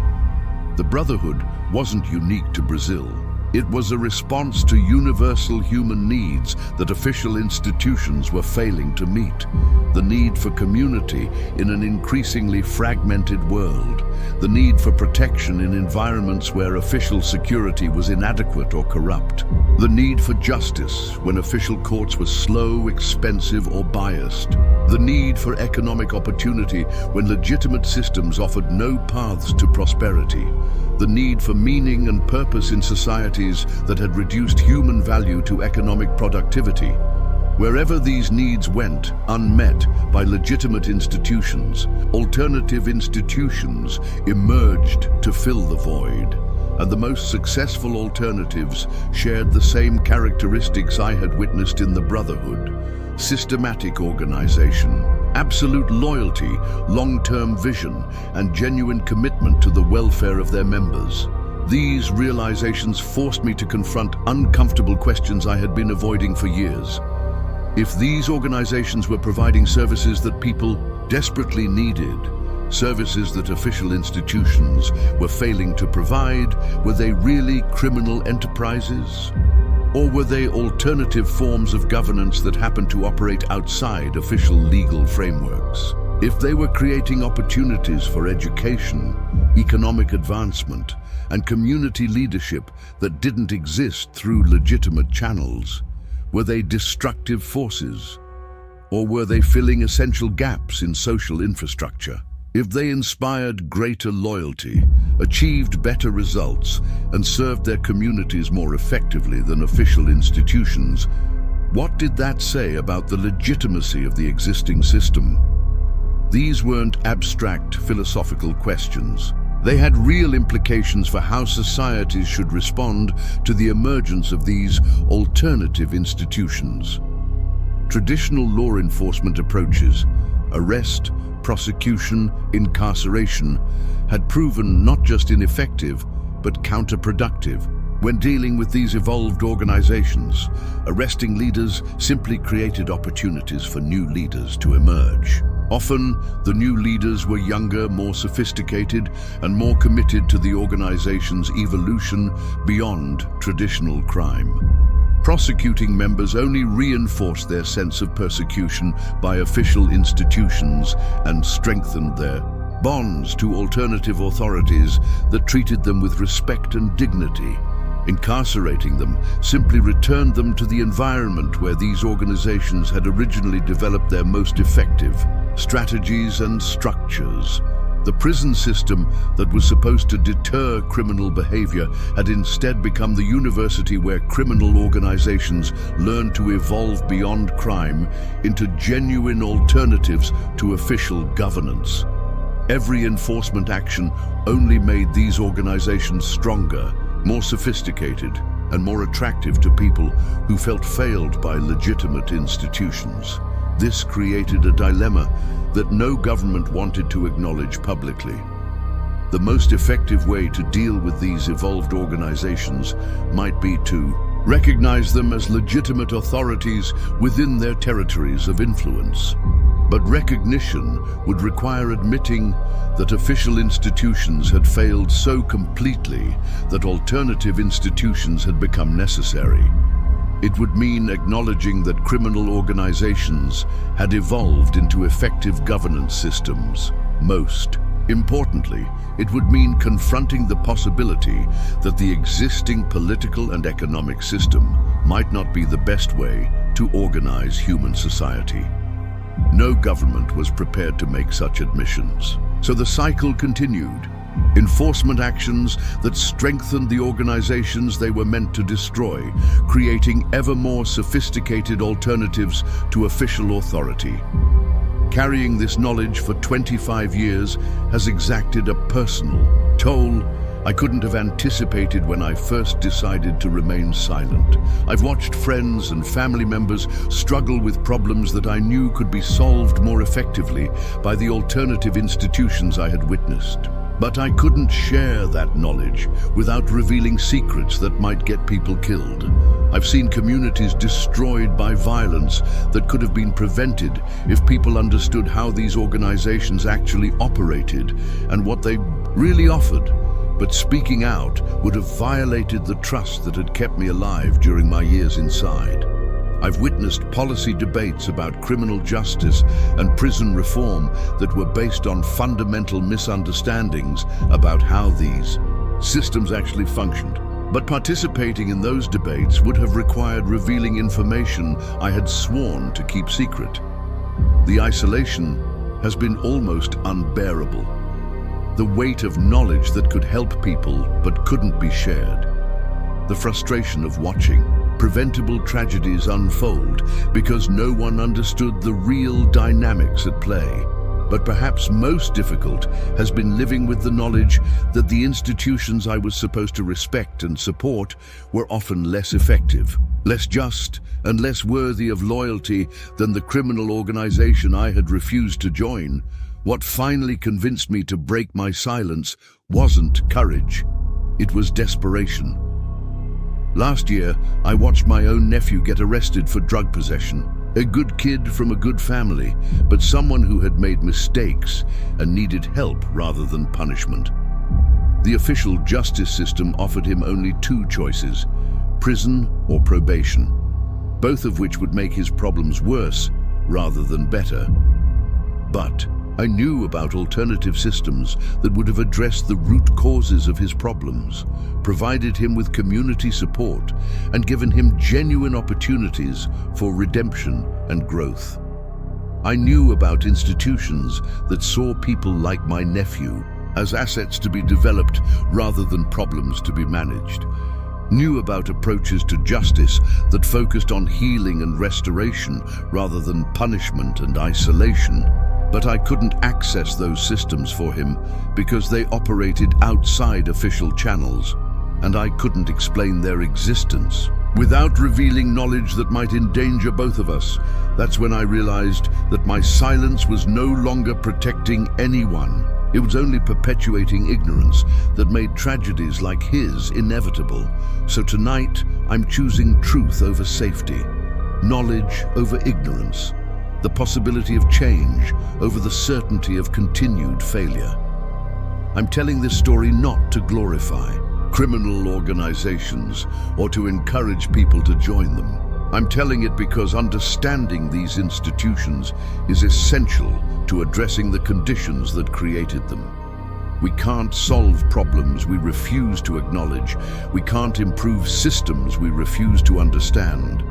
The Brotherhood wasn't unique to Brazil. It was a response to universal human needs that official institutions were failing to meet. The need for community in an increasingly fragmented world. The need for protection in environments where official security was inadequate or corrupt. The need for justice when official courts were slow, expensive, or biased. The need for economic opportunity when legitimate systems offered no paths to prosperity. The need for meaning and purpose in societies that had reduced human value to economic productivity. Wherever these needs went, unmet by legitimate institutions, alternative institutions emerged to fill the void. And the most successful alternatives shared the same characteristics I had witnessed in the Brotherhood: systematic organization, absolute loyalty, long-term vision, and genuine commitment to the welfare of their members. These realizations forced me to confront uncomfortable questions I had been avoiding for years. If these organizations were providing services that people desperately needed, services that official institutions were failing to provide, were they really criminal enterprises? Or were they alternative forms of governance that happened to operate outside official legal frameworks? If they were creating opportunities for education, economic advancement, and community leadership that didn't exist through legitimate channels, were they destructive forces? Or were they filling essential gaps in social infrastructure? If they inspired greater loyalty, achieved better results, and served their communities more effectively than official institutions, what did that say about the legitimacy of the existing system? These weren't abstract philosophical questions. They had real implications for how societies should respond to the emergence of these alternative institutions. Traditional law enforcement approaches, arrest, prosecution, incarceration, had proven not just ineffective, but counterproductive. When dealing with these evolved organizations, arresting leaders simply created opportunities for new leaders to emerge. Often, the new leaders were younger, more sophisticated, and more committed to the organization's evolution beyond traditional crime. Prosecuting members only reinforced their sense of persecution by official institutions and strengthened their bonds to alternative authorities that treated them with respect and dignity. Incarcerating them simply returned them to the environment where these organizations had originally developed their most effective strategies and structures. The prison system that was supposed to deter criminal behavior had instead become the university where criminal organizations learned to evolve beyond crime into genuine alternatives to official governance. Every enforcement action only made these organizations stronger, more sophisticated, and more attractive to people who felt failed by legitimate institutions. This created a dilemma that no government wanted to acknowledge publicly. The most effective way to deal with these evolved organizations might be to recognize them as legitimate authorities within their territories of influence. But recognition would require admitting that official institutions had failed so completely that alternative institutions had become necessary. It would mean acknowledging that criminal organizations had evolved into effective governance systems. Most importantly, it would mean confronting the possibility that the existing political and economic system might not be the best way to organize human society. No government was prepared to make such admissions. So the cycle continued. Enforcement actions that strengthened the organizations they were meant to destroy, creating ever more sophisticated alternatives to official authority. Carrying this knowledge for 25 years has exacted a personal toll I couldn't have anticipated when I first decided to remain silent. I've watched friends and family members struggle with problems that I knew could be solved more effectively by the alternative institutions I had witnessed. But I couldn't share that knowledge without revealing secrets that might get people killed. I've seen communities destroyed by violence that could have been prevented if people understood how these organizations actually operated and what they really offered. But speaking out would have violated the trust that had kept me alive during my years inside. I've witnessed policy debates about criminal justice and prison reform that were based on fundamental misunderstandings about how these systems actually functioned. But participating in those debates would have required revealing information I had sworn to keep secret. The isolation has been almost unbearable. The weight of knowledge that could help people but couldn't be shared. The frustration of watching preventable tragedies unfold because no one understood the real dynamics at play. But perhaps most difficult has been living with the knowledge that the institutions I was supposed to respect and support were often less effective, less just, and less worthy of loyalty than the criminal organization I had refused to join. What finally convinced me to break my silence wasn't courage, it was desperation. Last year, I watched my own nephew get arrested for drug possession. A good kid from a good family, but someone who had made mistakes and needed help rather than punishment. The official justice system offered him only two choices: prison or probation, both of which would make his problems worse rather than better. But I knew about alternative systems that would have addressed the root causes of his problems, provided him with community support, and given him genuine opportunities for redemption and growth. I knew about institutions that saw people like my nephew as assets to be developed rather than problems to be managed. Knew about approaches to justice that focused on healing and restoration rather than punishment and isolation. But I couldn't access those systems for him because they operated outside official channels, and I couldn't explain their existence without revealing knowledge that might endanger both of us. That's when I realized that my silence was no longer protecting anyone. It was only perpetuating ignorance that made tragedies like his inevitable. So tonight, I'm choosing truth over safety, knowledge over ignorance, the possibility of change over the certainty of continued failure. I'm telling this story not to glorify criminal organizations or to encourage people to join them. I'm telling it because understanding these institutions is essential to addressing the conditions that created them. We can't solve problems we refuse to acknowledge. We can't improve systems we refuse to understand.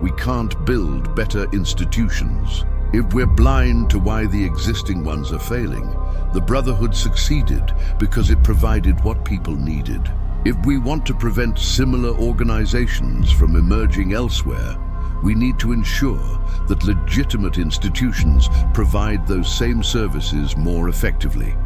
We can't build better institutions if we're blind to why the existing ones are failing. The Brotherhood succeeded because it provided what people needed. If we want to prevent similar organizations from emerging elsewhere, we need to ensure that legitimate institutions provide those same services more effectively.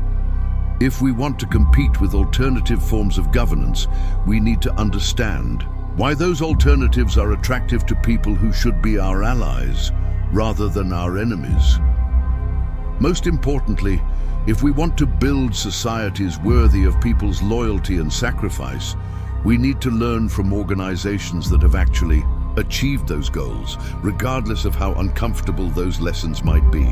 If we want to compete with alternative forms of governance, we need to understand why those alternatives are attractive to people who should be our allies rather than our enemies. Most importantly, if we want to build societies worthy of people's loyalty and sacrifice, we need to learn from organizations that have actually achieved those goals, regardless of how uncomfortable those lessons might be.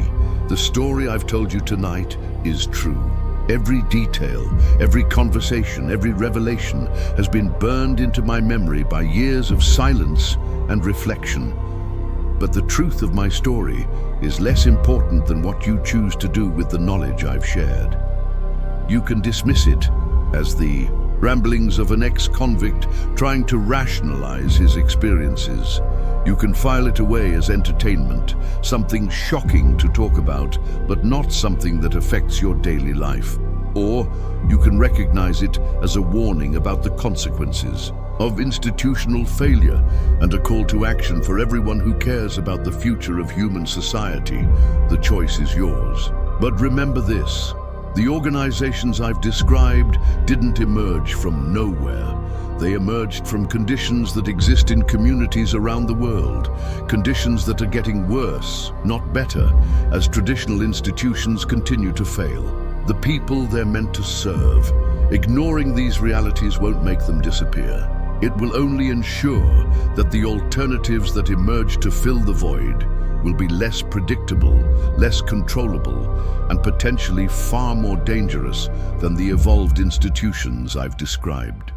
The story I've told you tonight is true. Every detail, every conversation, every revelation has been burned into my memory by years of silence and reflection. But the truth of my story is less important than what you choose to do with the knowledge I've shared. You can dismiss it as the ramblings of an ex-convict trying to rationalize his experiences. You can file it away as entertainment, something shocking to talk about, but not something that affects your daily life. Or you can recognize it as a warning about the consequences of institutional failure and a call to action for everyone who cares about the future of human society. The choice is yours. But remember this: the organizations I've described didn't emerge from nowhere. They emerged from conditions that exist in communities around the world, conditions that are getting worse, not better, as traditional institutions continue to fail. The people they're meant to serve. Ignoring these realities won't make them disappear. It will only ensure that the alternatives that emerge to fill the void will be less predictable, less controllable, and potentially far more dangerous than the evolved institutions I've described.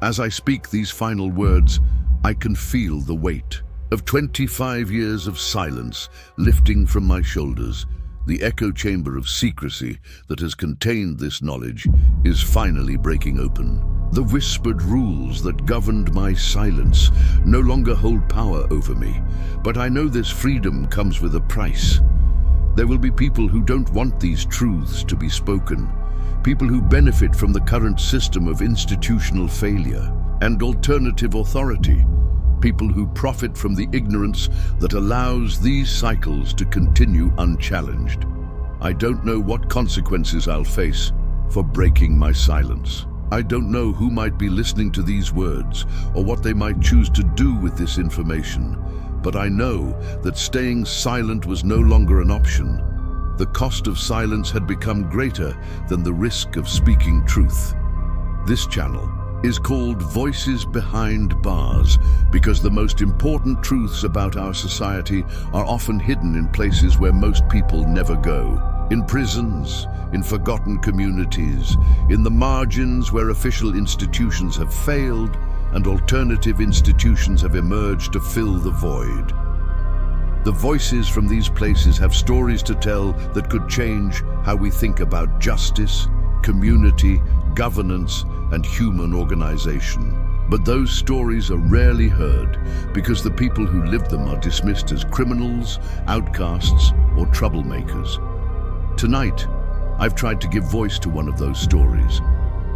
As I speak these final words, I can feel the weight of 25 years of silence lifting from my shoulders. The echo chamber of secrecy that has contained this knowledge is finally breaking open. The whispered rules that governed my silence no longer hold power over me, but I know this freedom comes with a price. There will be people who don't want these truths to be spoken, people who benefit from the current system of institutional failure and alternative authority, people who profit from the ignorance that allows these cycles to continue unchallenged. I don't know what consequences I'll face for breaking my silence. I don't know who might be listening to these words or what they might choose to do with this information, but I know that staying silent was no longer an option. The cost of silence had become greater than the risk of speaking truth. This channel is called Voices Behind Bars because the most important truths about our society are often hidden in places where most people never go. In prisons, in forgotten communities, in the margins where official institutions have failed and alternative institutions have emerged to fill the void. The voices from these places have stories to tell that could change how we think about justice, community, governance, and human organization. But those stories are rarely heard because the people who lived them are dismissed as criminals, outcasts, or troublemakers. Tonight, I've tried to give voice to one of those stories.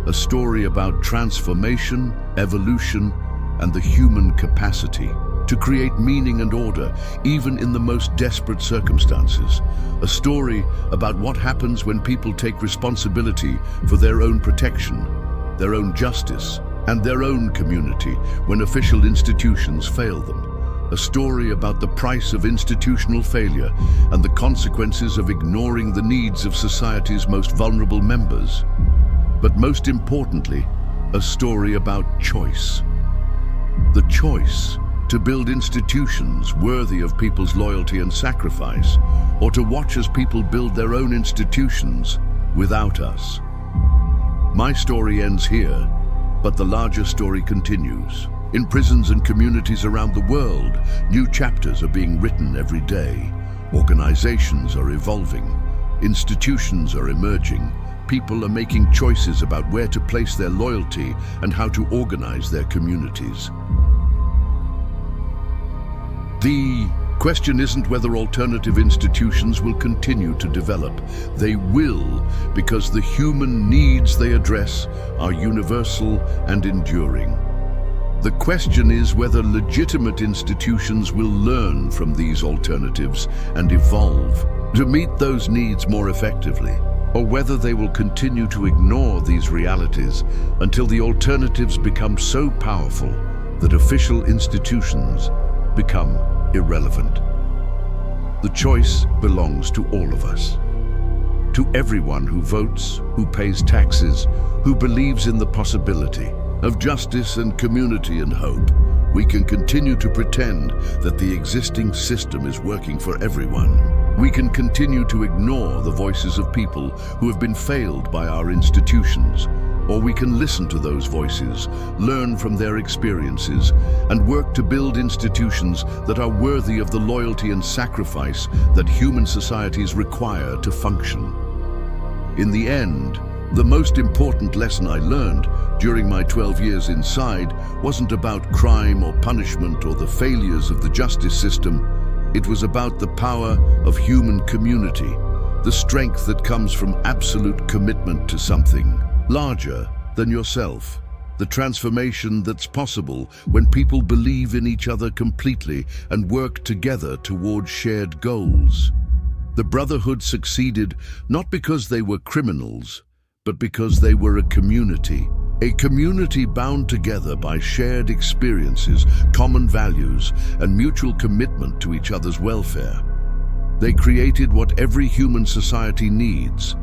A story about transformation, evolution, and the human capacity to create meaning and order, even in the most desperate circumstances. A story about what happens when people take responsibility for their own protection, their own justice, and their own community when official institutions fail them. A story about the price of institutional failure and the consequences of ignoring the needs of society's most vulnerable members. But most importantly, a story about choice. The choice to build institutions worthy of people's loyalty and sacrifice, or to watch as people build their own institutions without us. My story ends here, but the larger story continues. In prisons and communities around the world, new chapters are being written every day. Organizations are evolving. Institutions are emerging. People are making choices about where to place their loyalty and how to organize their communities. The question isn't whether alternative institutions will continue to develop. They will, because the human needs they address are universal and enduring. The question is whether legitimate institutions will learn from these alternatives and evolve to meet those needs more effectively, or whether they will continue to ignore these realities until the alternatives become so powerful that official institutions become irrelevant. The choice belongs to all of us. To everyone who votes, who pays taxes, who believes in the possibility of justice and community and hope. We can continue to pretend that the existing system is working for everyone. We can continue to ignore the voices of people who have been failed by our institutions, or we can listen to those voices, learn from their experiences, and work to build institutions that are worthy of the loyalty and sacrifice that human societies require to function. In the end, the most important lesson I learned during my 12 years inside wasn't about crime or punishment or the failures of the justice system. It was about the power of human community, the strength that comes from absolute commitment to something larger than yourself, the transformation that's possible when people believe in each other completely and work together towards shared goals. The Brotherhood succeeded not because they were criminals, but because they were a community bound together by shared experiences, common values, and mutual commitment to each other's welfare. They created what every human society needs: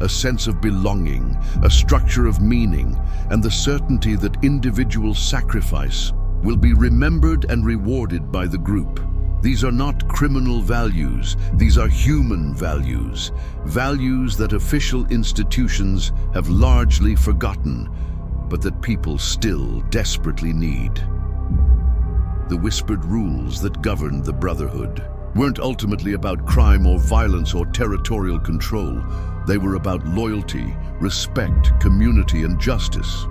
a sense of belonging, a structure of meaning, and the certainty that individual sacrifice will be remembered and rewarded by the group. These are not criminal values, these are human values, values that official institutions have largely forgotten, but that people still desperately need. The whispered rules that governed the Brotherhood weren't ultimately about crime or violence or territorial control. They were about loyalty, respect, community, and justice.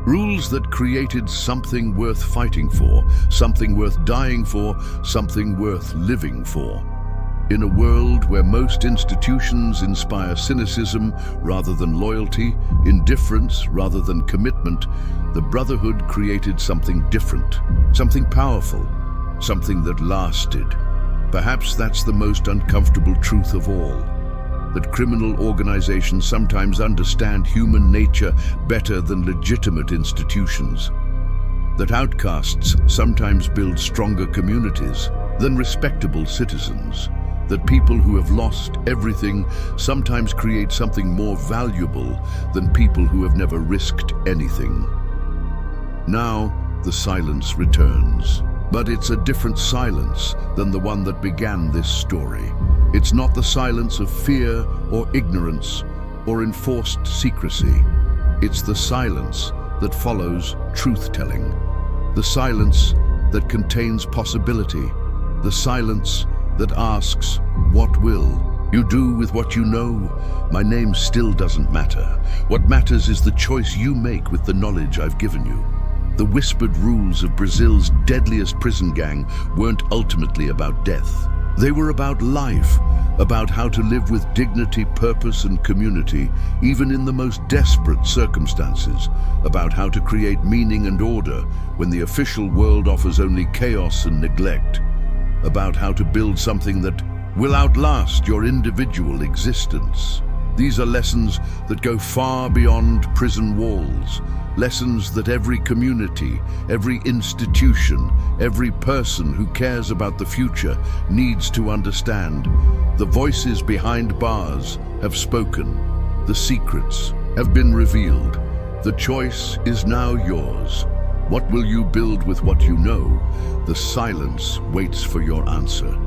Rules that created something worth fighting for, something worth dying for, something worth living for. In a world where most institutions inspire cynicism rather than loyalty, indifference rather than commitment, the Brotherhood created something different, something powerful, something that lasted. Perhaps that's the most uncomfortable truth of all. that criminal organizations sometimes understand human nature better than legitimate institutions, that outcasts sometimes build stronger communities than respectable citizens, that people who have lost everything sometimes create something more valuable than people who have never risked anything. Now, the silence returns. But it's a different silence than the one that began this story. It's not the silence of fear or ignorance or enforced secrecy. It's the silence that follows truth-telling. The silence that contains possibility. The silence that asks, what will you do with what you know? My name still doesn't matter. What matters is the choice you make with the knowledge I've given you. The whispered rules of Brazil's deadliest prison gang weren't ultimately about death. They were about life, about how to live with dignity, purpose, and community, even in the most desperate circumstances, about how to create meaning and order when the official world offers only chaos and neglect, about how to build something that will outlast your individual existence. These are lessons that go far beyond prison walls, lessons that every community, every institution, every person who cares about the future needs to understand. The voices behind bars have spoken. The secrets have been revealed. The choice is now yours. What will you build with what you know? The silence waits for your answer.